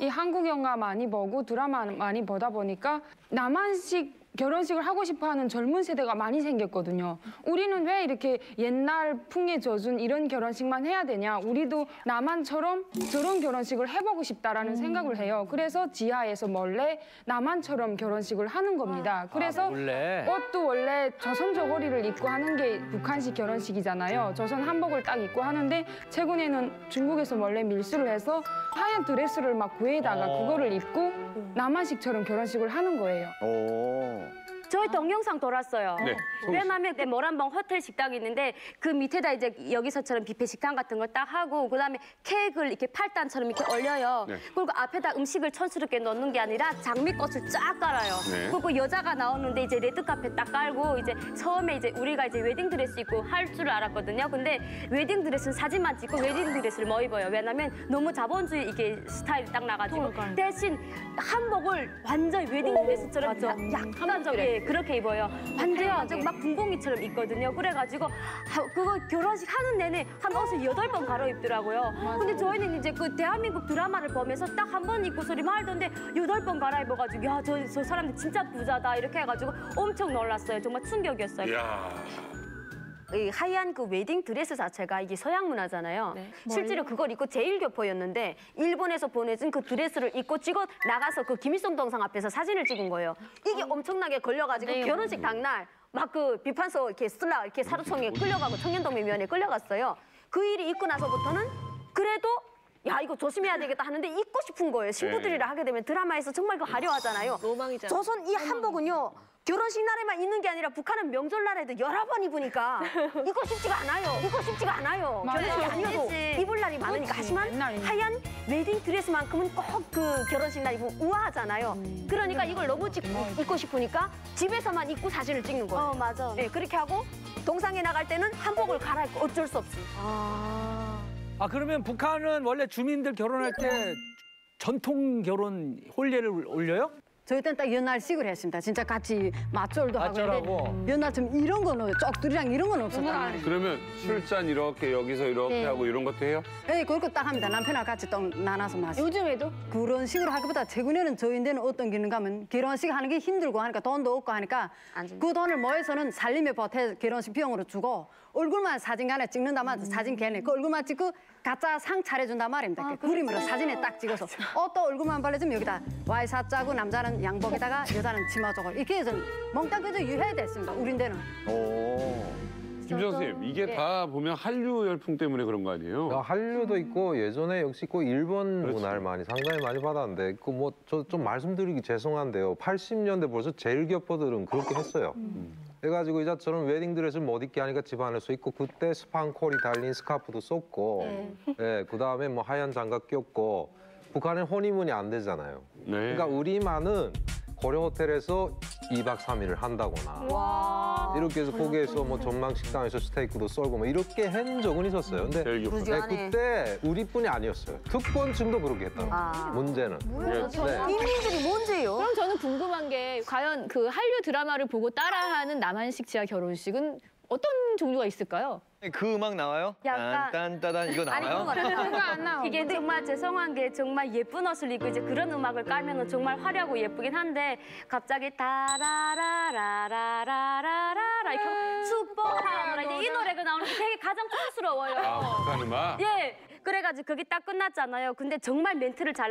이 한국 영화 많이 보고 드라마 많이 보다 보니까 남한식 결혼식을 하고 싶어하는 젊은 세대가 많이 생겼거든요. 우리는 왜 이렇게 옛날 풍에 젖은 이런 결혼식만 해야 되냐? 우리도 남한처럼 저런 결혼식을 해보고 싶다라는 생각을 해요. 그래서 지하에서 몰래 남한처럼 결혼식을 하는 겁니다. 그래서 원래. 옷도 원래 조선 저고리를 입고 하는 게 북한식 결혼식이잖아요. 조선 한복을 딱 입고 하는데 최근에는 중국에서 몰래 밀수를 해서 하얀 드레스를 막 구해다가 그거를 입고 남한식처럼 결혼식을 하는 거예요. 저희 동영상 돌았어요. 네, 왜냐면 모란봉 호텔 식당이 있는데 그 밑에다 이제 여기서처럼 뷔페 식당 같은 걸 딱 하고 그다음에 케이크를 이렇게 팔단처럼 이렇게 올려요. 네. 그리고 앞에다 음식을 촌스럽게 넣는 게 아니라 장미꽃을 쫙 깔아요. 네. 그리고 여자가 나오는데 이제 레드카펫 딱 깔고 이제 처음에 이제 우리가 이제 웨딩 드레스 입고 할 줄 알았거든요. 근데 웨딩 드레스는 사진만 찍고 웨딩 드레스를 못 입어요. 왜냐면 너무 자본주의 이게 스타일이 딱 나가지고 대신 한복을 완전 웨딩 드레스처럼 약간 저기 그렇게 입어요. 완전 막 군복이처럼 입거든요. 그래가지고 그거 결혼식 하는 내내 한 옷을 8번 갈아입더라고요. 근데 저희는 이제 그 대한민국 드라마를 보면서 딱 한 번 입고 소리 말던데 8번 갈아입어가지고 야, 저 사람들 진짜 부자다 이렇게 해가지고 엄청 놀랐어요. 정말 충격이었어요. 이야. 이 하얀 그 웨딩 드레스 자체가 이게 서양 문화잖아요. 실제로 그걸 입고 제1교포였는데 일본에서 보내준 그 드레스를 입고 찍어 나가서 그 김일성 동상 앞에서 사진을 찍은 거예요. 이게 엄청나게 걸려가지고 결혼식 당날 막 그 비판서 이렇게 쓸라 이렇게 사루총에 끌려가고 청년동맹위원회에 끌려갔어요. 그 일이 있고 나서부터는 그래도 야 이거 조심해야 되겠다 하는데 입고 싶은 거예요. 신부들이라 하게 되면 드라마에서 정말 그 화려하잖아요. 로망이잖아. 조선 이 한복은요. 결혼식 날에만 입는 게 아니라 북한은 명절 날에도 여러 번 입으니까 입고 싶지가 않아요. 입고 싶지가 않아요. 결혼식이 아니어도 입을 날이 많으니까. 하지만 하얀 웨딩 드레스만큼은 꼭 그 결혼식 날 입으면 우아하잖아요. 그러니까 이걸 너무 입고 싶으니까 집에서만 입고 사진을 찍는 거예요. 맞아. 네, 그렇게 하고 동상에 나갈 때는 한복을 갈아입고 어쩔 수 없이. 아 그러면 북한은 원래 주민들 결혼할 때 전통 결혼 혼례를 올려요? 저희 때는 딱 연날식을 했습니다. 진짜 같이 맞절도 하고. 맞절하고. 연날처럼 이런 거는 쪽들이랑 이런 건 없었단 말이에요. 그러면 술잔 이렇게 여기서 이렇게 하고 이런 것도 해요? 네, 그렇게 딱 합니다. 남편하고 같이 또 나눠서 마시고. 요즘에도? 그런 식으로 하기보다 최근에는 저희 데는 어떤 기능가 하면 결혼식 하는 게 힘들고 하니까 돈도 없고 하니까 그 돈을 모여서는 살림에 보태 결혼식 비용으로 주고 얼굴만 사진관에 찍는다면 사진 걔네 그 얼굴만 찍고 가짜 상 차려준단 말입니다. 그림으로 사진에 딱 찍어서 옷도 얼굴만 발라주면 여기다 와이사 짜고 남자는 양복에다가 여자는 치마 저걸 이렇게 해서 몽땅 그저 유해됐습니다. 우린 데는. 김정 선생님, 이게 다 보면 한류 열풍 때문에 그런 거 아니에요? 한류도 있고 예전에 역시 그 일본 문화를 상당히 많이 받았는데 그 뭐 저 좀 말씀드리기 죄송한데요. 80년대 벌써 제1교포들은 그렇게 했어요. 그래가지고 이자처럼 웨딩드레스를 못 입게 하니까 집안에서 입고 그때 스판콜이 달린 스카프도 썼고 예, 그다음에 뭐 하얀 장갑 꼈고 북한은 혼인문이 안 되잖아요. 그러니까 우리만은 고려 호텔에서 2박 3일을 한다거나 이렇게 해서 거기에서 뭐 전망 식당에서 스테이크도 썰고 뭐 이렇게 한 적은 있었어요. 근데 그때 우리뿐이 아니었어요. 특권층도 그렇게 했다고. 문제는. 인민들이 뭔데요? 그럼 저는 궁금한 게 과연 그 한류 드라마를 보고 따라하는 남한식 지하 결혼식은 어떤 종류가 있을까요? 그 음악 나와요? 약간- 딴딴따단 이거 나와요? 그거 안 나와. 이게 정말 죄송한 게 정말 예쁜 옷을 입고 이제 그런 음악을 깔면은 정말 화려하고 예쁘긴 한데 갑자기 따라라라라라라라라 이렇게 슈퍼하노라 이제 이 노래가 나오는 게 되게 가장 촌스러워요. 북한 음악? 예. 그래가지고 그게 딱 끝났잖아요. 근데 정말 멘트를 잘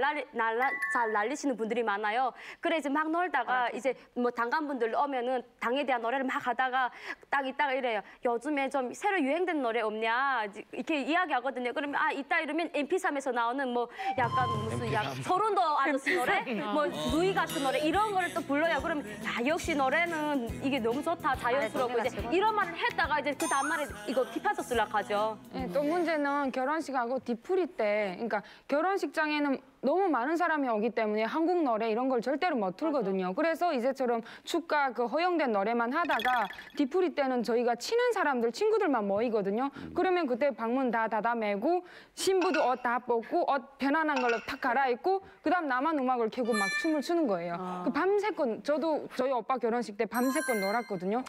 날리시는 분들이 많아요. 그래 이제 막 놀다가 이제 뭐 당간분들 오면은 당에 대한 노래를 막 하다가 딱 있다가 이래요. 요즘에 좀 새로 유행된 노래 없냐 이렇게 이야기하거든요. 그러면 아 있다 이러면 MP3에서 나오는 뭐 약간 무슨 서른도 아저씨 노래, 뭐 누이 같은 노래 이런 거를 또 불러요. 그러면 야 역시 노래는 이게 너무 좋다 자연스럽고 이제 이런 말을 했다가 이제 그 다음 말에 이거 비판서 쓰려고 하죠. 네, 또 문제는 결혼식하고 뒤풀이 때, 그러니까 결혼식장에는 너무 많은 사람이 오기 때문에 한국 노래 이런 걸 절대로 못 틀거든요. 그래서 이제처럼 축가 그 허용된 노래만 하다가 뒤풀이 때는 저희가 친한 사람들, 친구들만 모이거든요. 그러면 그때 방문 다 닫아매고 신부도 옷 다 벗고 옷 편안한 걸로 탁 갈아입고 그다음 나만 음악을 켜고 막 춤을 추는 거예요. 그 밤새껏 저도 저희 오빠 결혼식 때 밤새껏 놀았거든요.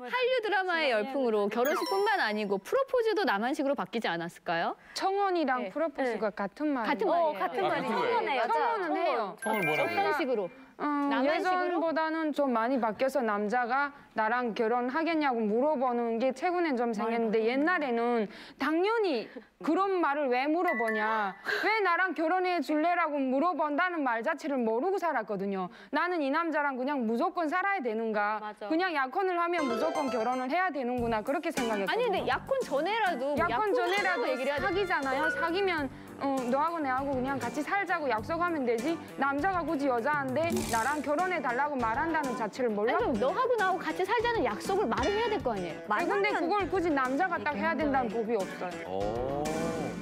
한류 드라마의 열풍으로 결혼식뿐만 아니고 프로포즈도 남한식으로 바뀌지 않았을까요? 청혼이랑 프로포즈가 같은 말이에요. 같은 말이에요. 같은 말이에요. 청혼해요. 청혼은 해요. 청혼을 뭐라고 해요? 어떤 식으로? 예전보다는 좀 많이 바뀌어서 남자가 나랑 결혼하겠냐고 물어보는 게 최근엔 좀 생겼는데 옛날에는 당연히 그런 말을 왜 물어보냐. 왜 나랑 결혼해 줄래라고 물어본다는 말 자체를 모르고 살았거든요. 나는 이 남자랑 그냥 무조건 살아야 되는가. 그냥 약혼을 하면 무조건 결혼을 해야 되는구나. 그렇게 생각했거든요. 아니 근데 약혼 전에라도 약혼 전에라도 얘기를 해야 사귀잖아요. 사귀면 너하고 내하고 그냥 같이 살자고 약속하면 되지. 남자가 굳이 여자한테 나랑 결혼해 달라고 말한다는 자체를 몰라. 아니, 그럼 너하고 나하고 같이 살자는 약속을 말을 해야 될 거 아니에요? 아니, 근데 그걸 굳이 남자가 딱 해야 된다는 법이 없어요.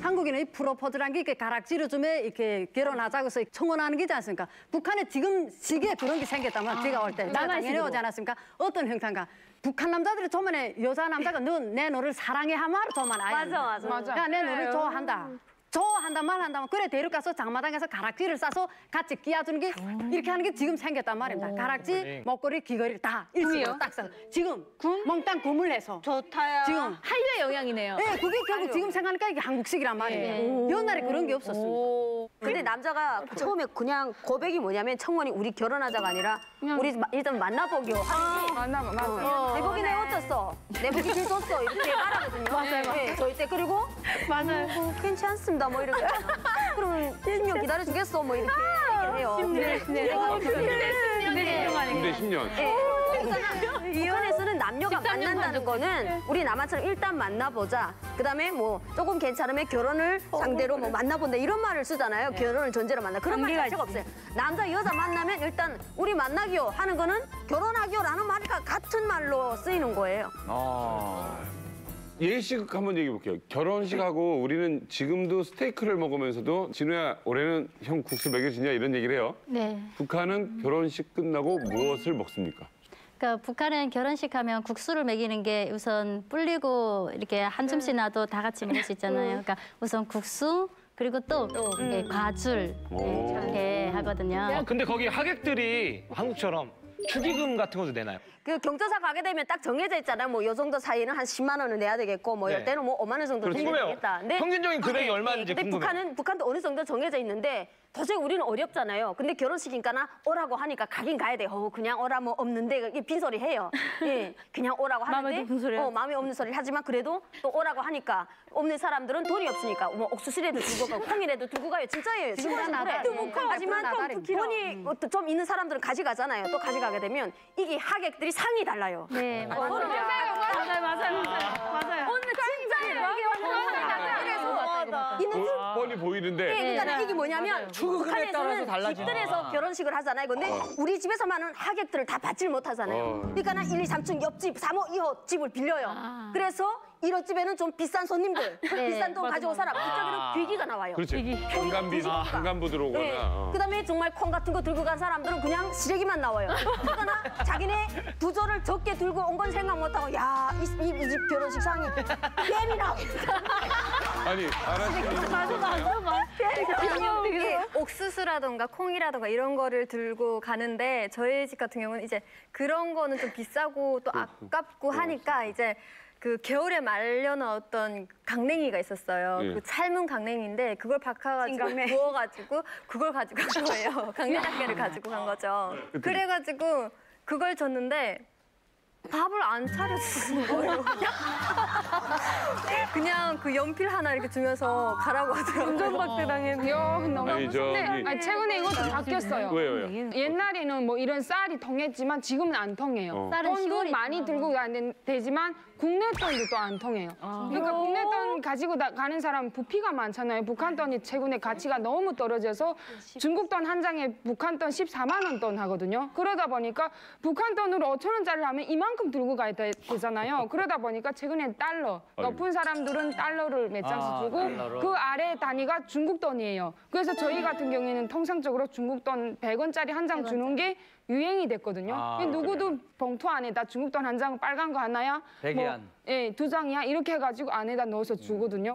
한국에는 이 프로포즈란 게 이렇게 가락지르즘에 이렇게 결혼하자고 해서 청혼하는 게지 않습니까? 북한에 지금 시기에 그런 게 생겼다면 제가 올 때 당연히 오지 않았습니까? 어떤 형태인가? 북한 남자들이 저만에 여자 남자가 너 내 너를 사랑해 하면 저만 아야 맞아. 야, 내 너를 좋아한다. 좋아한다 말한다면 그래 데려가서 장마당에서 가락지를 싸서 같이 끼워주는 게 이렇게 하는 게 지금 생겼단 말입니다. 가락지, 목걸이, 귀걸이 다 일시로 딱 싸서 지금 몽땅 구물 내서 좋다야. 지금 한류의 영향이네요. 네, 그게 결국 지금 생각하니까 이게 한국식이란 말이에요. 옛날에 그런 게 없었어요. 근데 남자가 처음에 그냥 고백이 뭐냐면 청혼이 우리 결혼하자가 아니라 우리 일단 만나보기요 하는 게 만나봐. 내 보기 내 어땠어? 내 보기 제일 좋았어. 이렇게 말하거든요. 맞아요. 네, 저희 때 그리고 맞아요. 괜찮습니다. 뭐 이렇게 그러면 10년 기다려주겠어. 뭐 이렇게 얘기를 해요. 군대 10년. 북한에서는 남녀가 만난다는 거는 우리 남한처럼 일단 만나보자. 그다음에 뭐 조금 괜찮으면 결혼을 상대로 뭐 만나본다 이런 말을 쓰잖아요. 결혼을 전제로 만나. 그런 말 자체가 없어요. 남자 여자 만나면 일단 우리 만나기요 하는 거는 결혼하기요라는 말과 같은 말로 쓰이는 거예요. 예식 한번 얘기해 볼게요. 결혼식하고 우리는 지금도 스테이크를 먹으면서도 진우야 올해는 형 국수 먹여주냐 이런 얘기를 해요. 네. 북한은 결혼식 끝나고 무엇을 먹습니까? 그러니까 북한은 결혼식 하면 국수를 먹이는 게 우선 불리고 이렇게 한 줌씩 놔도 다 같이 먹을 수 있잖아요. 그러니까 우선 국수 그리고 또 예, 과줄 예, 이렇게 하거든요. 근데 거기 하객들이 한국처럼 축의금 같은 것도 내나요? 그 경조사 가게 되면 딱 정해져 있잖아요. 뭐 요 정도 사이는 한 10만 원을 내야 되겠고 뭐 네. 이때는 뭐 5만 원 정도 내야 궁금해요. 되겠다. 근데 평균적인 금액이 얼마인지 근데 궁금해요. 북한도 어느 정도 정해져 있는데 도저히 우리는 어렵잖아요. 근데 결혼식이니까 오라고 하니까 가긴 가야 돼. 그냥 오라 뭐 없는데 이게 빈소리 해요. 예, 그냥 오라고 하는데 마음에 없는 소리야? 마음에 없는 소리를 하지만 그래도 또 오라고 하니까 없는 사람들은 돈이 없으니까 뭐 옥수수라도 들고 가고 콩이라도 들고 가요. 진짜예요. 지금 나다. 하지만 돈이 좀 있는 사람들은 가져가잖아요. 또 가져가게 되면 이게 하객들이 상이 달라요. 네, 맞아요. 맞아요. 오늘 진짜예요. 이게 상이 달라요. 그래서 있는 줄. 뻔히 보이는데. 네, 그러니까 이게 뭐냐면 추구금에 따라서 달라지는 집들에서 결혼식을 하잖아요. 근데 우리 집에서만은 하객들을 다 받지를 못하잖아요. 그러니까 1, 2, 3층 옆집 3호, 2호 집을 빌려요. 그래서 1호 집에는 좀 비싼 손님들, 비싼 돈 가져온 사람 이쪽에는 귀기가 나와요. 그렇지. 현관부 들어오거나. 네. 그다음에 정말 콩 같은 거 들고 간 사람들은 그냥 쓰레기만 나와요. 그러거나 자기네 부조를 적게 들고 온 건 생각 못하고 야, 이 집 결혼식상이 뱀이 나오겠다. 아니, 옥수수라던가 콩이라던가 이런 거를 들고 가는데 저희 집 같은 경우는 이제 그런 거는 좀 비싸고 또 아깝고 하니까 이제 그 겨울에 말려놓은 어떤 강냉이가 있었어요. 예. 그 삶은 강냉이인데 그걸 박아가지고 구워가지고 그걸 가지고 간 거예요. 강냉이를 가지고 간 거죠. 그래가지고 그걸 줬는데 밥을 안 차려주는 거예요. 그냥 그 연필 하나 이렇게 주면서 가라고 하더라고요. 운전박대 당했네. 너무 아니, 무섭네. 아니, 최근에 이것도 바뀌었어요. 왜요? 옛날에는 뭐 이런 쌀이 통했지만 지금은 안 통해요. 쌀은 돈도 10월이 많이 들고 되지만 국내 돈도 또 안 통해요. 그러니까 국내 돈 가지고 가는 사람 부피가 많잖아요. 북한 돈이 최근에 가치가 너무 떨어져서 중국 돈 한 장에 북한 돈 14만 원 돈 하거든요. 그러다 보니까 북한 돈으로 5천 원짜리 하면 이만큼 들고 가야 되잖아요. 그러다 보니까 최근엔 달러. 높은 사람들은 달러를 몇 장씩 주고 달러로. 그 아래 단위가 중국 돈이에요. 그래서 저희 같은 경우에는 통상적으로 중국 돈 100원짜리 한 장 주는 게 유행이 됐거든요. 누구도 봉투 안에다 중국 돈 한 장 빨간 거 하나야? 백이안. 예, 2장이야? 이렇게 해가지고 안에다 넣어서 주거든요.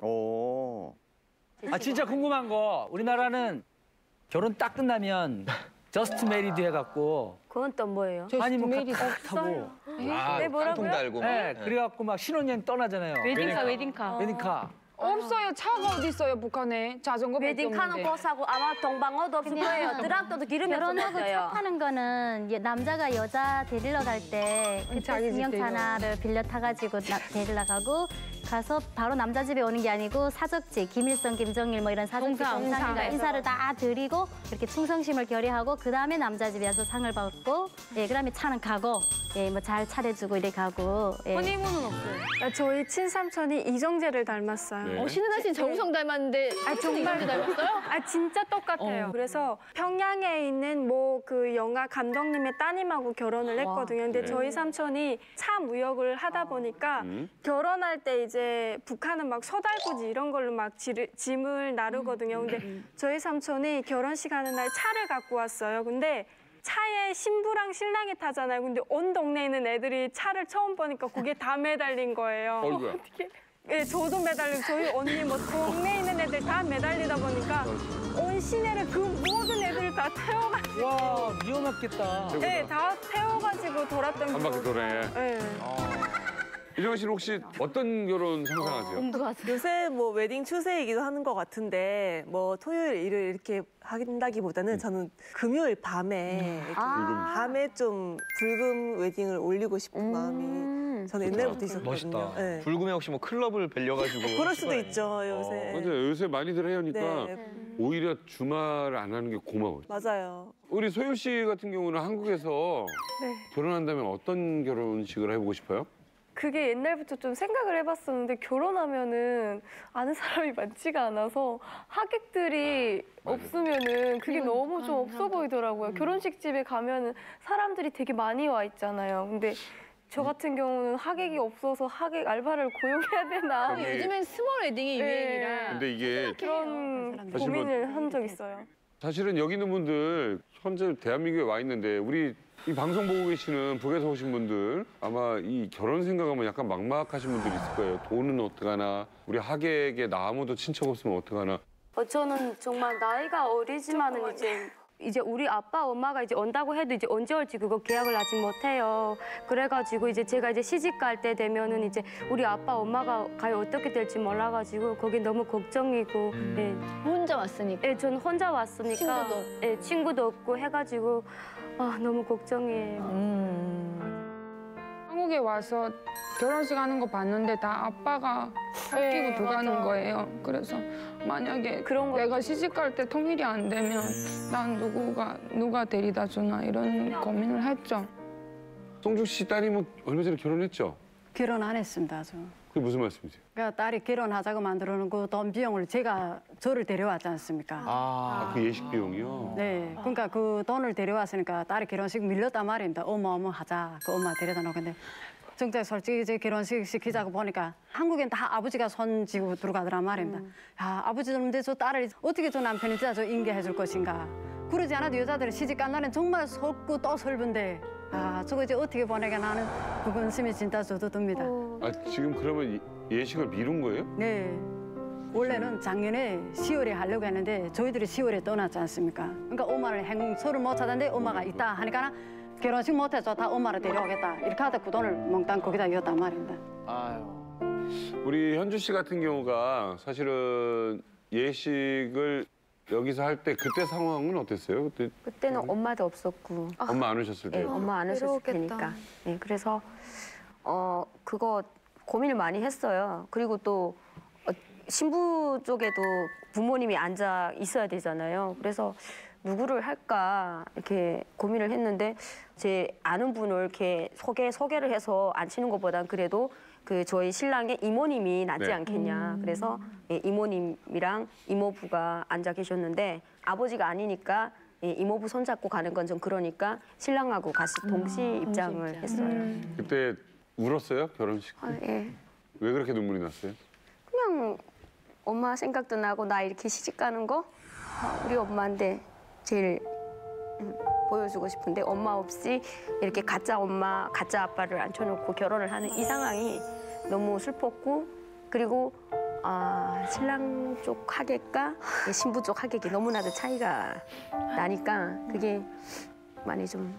아 진짜 궁금한 거 우리나라는 결혼 딱 끝나면 저스트 메리드 해갖고 그건 또 뭐예요? 아니 뭐 타고 네, 뭐라고요? 네, 그래갖고 막 신혼여행 떠나잖아요. 웨딩카. 없어요. 차가 어디 있어요, 북한에. 자전거밖에 없는데. 웨딩카는 버스하고 아마 동방어도 없을 거예요. 트랙터도 기름이 결혼하고 없어요. 차 타는 거는 남자가 여자 데리러 갈 때 그때 승용차나를 빌려 타가지고 데리러 가서 바로 남자 집에 오는 게 아니고 사적지 김일성, 김정일 뭐 이런 사적지 동상이가 인사를 다 드리고 이렇게 충성심을 결의하고 그 다음에 남자 집에 와서 상을 받고 그다음에 차는 가고 뭐 잘 차려주고 이래 가고. 허니문은 없어요. 저희 친삼촌이 이정재를 닮았어요. 신은아 씨는 정우성 닮았는데 정말 닮았어요? 진짜 똑같아요. 그래서 평양에 있는 뭐 그 영화 감독님의 따님하고 결혼을 했거든요. 근데 저희 삼촌이 차 무역을 하다 보니까 결혼할 때 이제 북한은 막 소달구지 이런 걸로 막 짐을 나르거든요. 근데 저희 삼촌이 결혼식 하는 날 차를 갖고 왔어요. 근데 차에 신부랑 신랑이 타잖아요. 근데 온 동네에 있는 애들이 차를 처음 보니까 그게 다 매달린 거예요. 어떻게? 예, 저도 매달리고 저희 언니 뭐 동네에 있는 애들 다 매달리다 보니까 온 시내를 그 모든 애들을 다 태워가지고 와 위험했겠다. 네, 다 태워가지고 돌았던 한 바퀴 도네. 네. 이정아 씨는 혹시 어떤 결혼 상상하세요? 요새 뭐 웨딩 추세이기도 하는 것 같은데 뭐 토요일, 일요일 이렇게 한다기보다는 저는 금요일 밤에 밤에 좀 불금 웨딩을 올리고 싶은 마음이 저는 옛날부터 있었거든요. 멋있다. 네. 불금에 혹시 뭐 클럽을 빌려가지고 그럴 수도 있죠 요새. 맞아요. 요새 많이들 해오니까 네. 오히려 주말 안 하는 게 고마워요. 맞아요. 우리 소율 씨 같은 경우는 한국에서 결혼한다면 어떤 결혼식을 해보고 싶어요? 그게 옛날부터 좀 생각을 해봤었는데 결혼하면은 아는 사람이 많지가 않아서 하객들이 없으면은 그게 너무 좀 없어 보이더라고요. 결혼식 집에 가면은 사람들이 되게 많이 와 있잖아요. 근데 저 같은 경우는 하객이 없어서 하객 알바를 고용해야 되나. 요즘엔 스몰 웨딩이 유행이라. 근데 이게 그런 사실 뭐- 고민을 한 적 있어요. 사실은 여기 있는 분들 현재 대한민국에 와 있는데 우리 이 방송 보고 계시는 북에서 오신 분들 아마 이 결혼 생각하면 약간 막막하신 분들이 있을 거예요. 돈은 어떡하나, 우리 하객에 나 아무도 친척 없으면 어떡하나. 저는 정말 나이가 어리지만은 이제 우리 아빠 엄마가 이제 온다고 해도 이제 언제 올지 그거 계약을 아직 못 해요. 그래가지고 이제 제가 이제 시집 갈 때 되면은 이제 우리 아빠 엄마가 과연 어떻게 될지 몰라가지고 거기 너무 걱정이고. 혼자 왔으니까. 네, 저는 혼자 왔으니까. 친구도. 네, 친구도 없고 해가지고 너무 걱정이에요. 한국에 와서 결혼식 하는 거 봤는데 다 아빠가 아끼고 들어가는 거예요. 그래서 만약에 내가 시집 갈 때 통일이 안 되면 난 누가 데려다 주나 이런 고민을 했죠. 송중 씨 따님은 얼마 전에 결혼했죠? 결혼 안 했습니다, 저. 그게 무슨 말씀이세요? 그러니까 딸이 결혼하자고 만들어 놓은 그 돈 비용을 저를 데려왔지 않습니까? 그 예식 비용이요? 네, 그러니까 그 돈을 데려왔으니까 딸이 결혼식 밀렸단 말입니다. 어마어마하자. 그 엄마 데려다 놓는데 정작 솔직히 이제 결혼식 시키자고 보니까 한국엔 다 아버지가 손 쥐고 들어가더란 말입니다. 야, 아버지도 없는데 저 딸을 어떻게 저 남편이 진짜 저 인계해 줄 것인가. 그러지 않아도 여자들이 시집 간 날엔 정말 설고 또 설분데 아, 저거 이제 어떻게 보내게 나는 그 근심이 진짜 저도 듭니다. 아, 지금 그러면 예식을 미룬 거예요? 네. 원래는 작년에 10월에 하려고 했는데 저희들이 10월에 떠났지 않습니까? 그러니까 엄마를 행소를 못 찾았는데 엄마가 있다 하니까 결혼식 못해서 다 엄마를 데려오겠다. 이렇게 하다 그 돈을 몽땅 거기다 이었단 말입니다. 우리 현주 씨 같은 경우가 사실은 예식을 여기서 할 때 그때 상황은 어땠어요? 그때는 엄마도 없었고. 엄마 안 오셨을 네, 때. 엄마 안 오셨을 테니까. 네, 그래서 그거 고민을 많이 했어요. 그리고 또 신부 쪽에도 부모님이 앉아 있어야 되잖아요. 그래서 누구를 할까 이렇게 고민을 했는데 제 아는 분을 이렇게 소개를 해서 앉히는 것보단 그래도 그 저희 신랑의 이모님이 낫지 네. 않겠냐. 그래서 이모님이랑 이모부가 앉아 계셨는데 아버지가 아니니까 이모부 손잡고 가는 건 좀 그러니까 신랑하고 같이 동시 입장을 했어요. 그때 울었어요? 결혼식 때? 아, 예. 왜 그렇게 눈물이 났어요? 그냥 엄마 생각도 나고 나 이렇게 시집 가는 거 우리 엄마한테 제일 보여주고 싶은데 엄마 없이 이렇게 가짜 엄마, 가짜 아빠를 앉혀놓고 결혼을 하는 이 상황이 너무 슬펐고 그리고 신랑 쪽 하객과 신부 쪽 하객이 너무나도 차이가 나니까 그게 많이 좀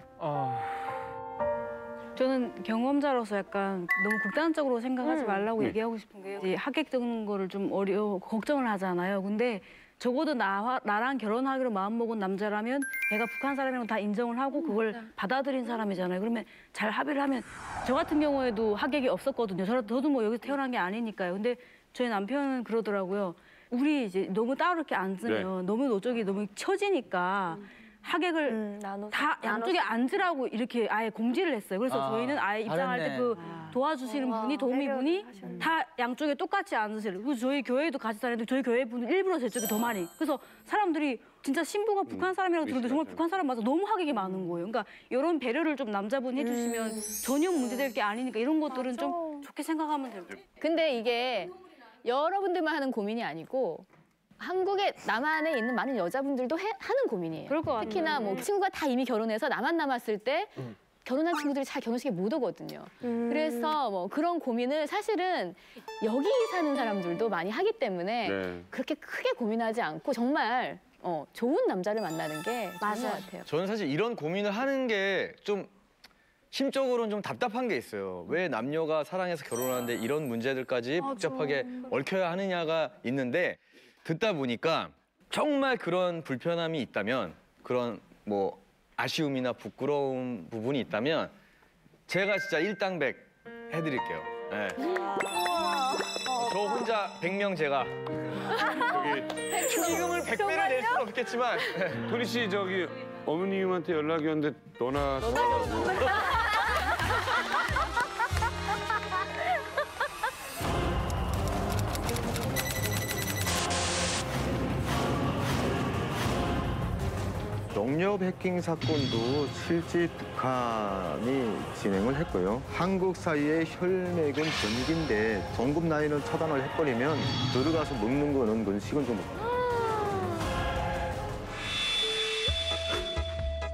저는 경험자로서 약간 너무 극단적으로 생각하지 말라고 네. 얘기하고 싶은 게요. 이제 하객 듣는 거를 좀 걱정을 하잖아요. 근데 적어도 나랑 결혼하기로 마음먹은 남자라면 얘가 북한 사람이라고 다 인정을 하고 그걸 받아들인 사람이잖아요. 그러면 잘 합의를 하면 저 같은 경우에도 하객이 없었거든요. 저도 뭐 여기서 태어난 게 아니니까요. 근데 저희 남편은 그러더라고요. 우리 이제 너무 따로 이렇게 앉으면 너무 노적이 너무 처지니까 하객을 다 양쪽에 앉으라고 이렇게 아예 공지를 했어요. 그래서 저희는 아예 입장할 때 그 도와주시는 분이 도우미분이 다 양쪽에 똑같이 앉으시래요. 그래서 저희 교회도 같이 다니는데 저희 교회 분은 일부러 제 쪽이 더 많이. 그래서 사람들이 진짜 신부가 북한 사람이라고 들었는데 정말 북한 사람 맞아 너무 하객이 많은 거예요. 그러니까 이런 배려를 좀 남자분이 해주시면 전혀 문제될 게 아니니까 이런 것들은 좀 좋게 생각하면 돼요. 근데 이게 여러분들만 하는 고민이 아니고 한국에 남한에 있는 많은 여자분들도 하는 고민이에요. 그럴 것 같아요. 특히나 뭐 친구가 다 이미 결혼해서 나만 남았을 때 결혼한 친구들이 잘 결혼식에 못 오거든요. 그래서 뭐 그런 고민을 사실은 여기 사는 사람들도 많이 하기 때문에 그렇게 크게 고민하지 않고 정말 좋은 남자를 만나는 게 좋은 것 같아요. 저는 사실 이런 고민을 하는 게 좀 심적으로는 좀 답답한 게 있어요. 왜 남녀가 사랑해서 결혼하는데 이런 문제들까지 복잡하게 얽혀야 하느냐가 있는데 듣다 보니까 정말 그런 불편함이 있다면 그런 뭐 아쉬움이나 부끄러운 부분이 있다면 제가 진짜 일당백 해드릴게요. 네. 저 혼자 100명 제가 축의금을 100배를 낼 수는 없겠지만 토니 씨 저기 어머님한테 연락이 왔는데 너나 서라고. 농협 해킹 사건도 실제 북한이 진행을 했고요. 한국 사이의 혈맥은 전기인데 동급 라인을 차단을 해버리면 들어가서 먹는 거는 그건 식은 좀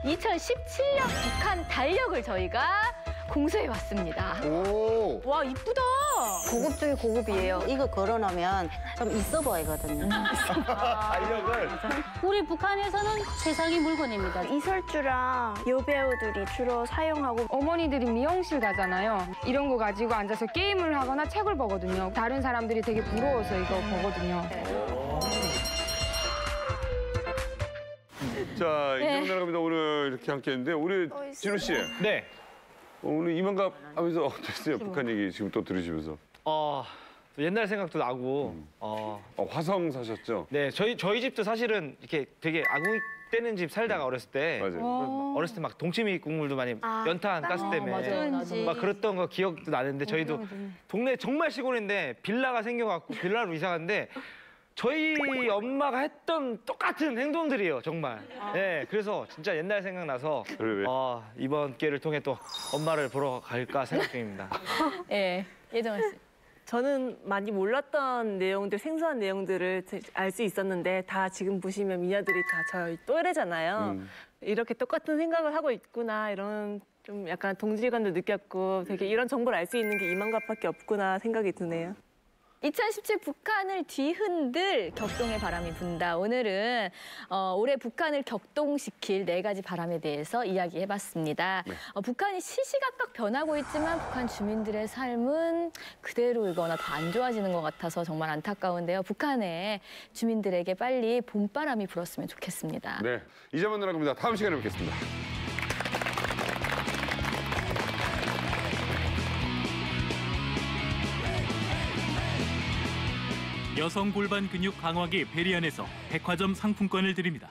2017년 북한 달력을 저희가 공수해 왔습니다. 오. 와, 이쁘다. 고급 중에 고급이에요. 이거 걸어놓으면 좀 있어 보이거든요. 달력을. 우리 북한에서는 최상위 물건입니다. 이설주랑 여배우들이 주로 사용하고 어머니들이 미용실 가잖아요. 이런 거 가지고 앉아서 게임을 하거나 책을 보거든요. 다른 사람들이 되게 부러워서 이거 보거든요. 자, 이제 나갑니다. 오늘 이렇게 함께 했는데 우리 진우 씨. 네. 오늘 이만갑 하면서 어땠어요? 북한 얘기 지금 또 들으시면서. 또 옛날 생각도 나고. 화성 사셨죠? 네, 저희 집도 사실은 이렇게 되게 아궁이 떼는 집 살다가 어렸을 때 어렸을 때 막 동치미 국물도 많이 연탄 가스 때문에 막 그랬던 거 기억도 나는데 저희도 동네 정말 시골인데 빌라가 생겨갖고 빌라로 이사 갔는데 저희 엄마가 했던 똑같은 행동들이에요, 정말. 네, 그래서 진짜 옛날 생각나서 이번 기회를 통해 또 엄마를 보러 갈까 생각 중입니다. 예, 예정아 씨. 저는 많이 몰랐던 내용들, 생소한 내용들을 알 수 있었는데 다 지금 보시면 미녀들이 다 저희 또래잖아요. 이렇게 똑같은 생각을 하고 있구나 이런 좀 약간 동질감도 느꼈고 되게 이런 정보를 알 수 있는 게 이만갑밖에 없구나 생각이 드네요. 2017 북한을 뒤흔들 격동의 바람이 분다. 오늘은 올해 북한을 격동시킬 4가지 바람에 대해서 이야기해봤습니다. 북한이 시시각각 변하고 있지만 북한 주민들의 삶은 그대로이거나 더 안 좋아지는 것 같아서 정말 안타까운데요. 북한의 주민들에게 빨리 봄바람이 불었으면 좋겠습니다. 네, 이제 만나러 갑니다. 다음 시간에 뵙겠습니다. 여성 골반 근육 강화기 베리안에서 백화점 상품권을 드립니다.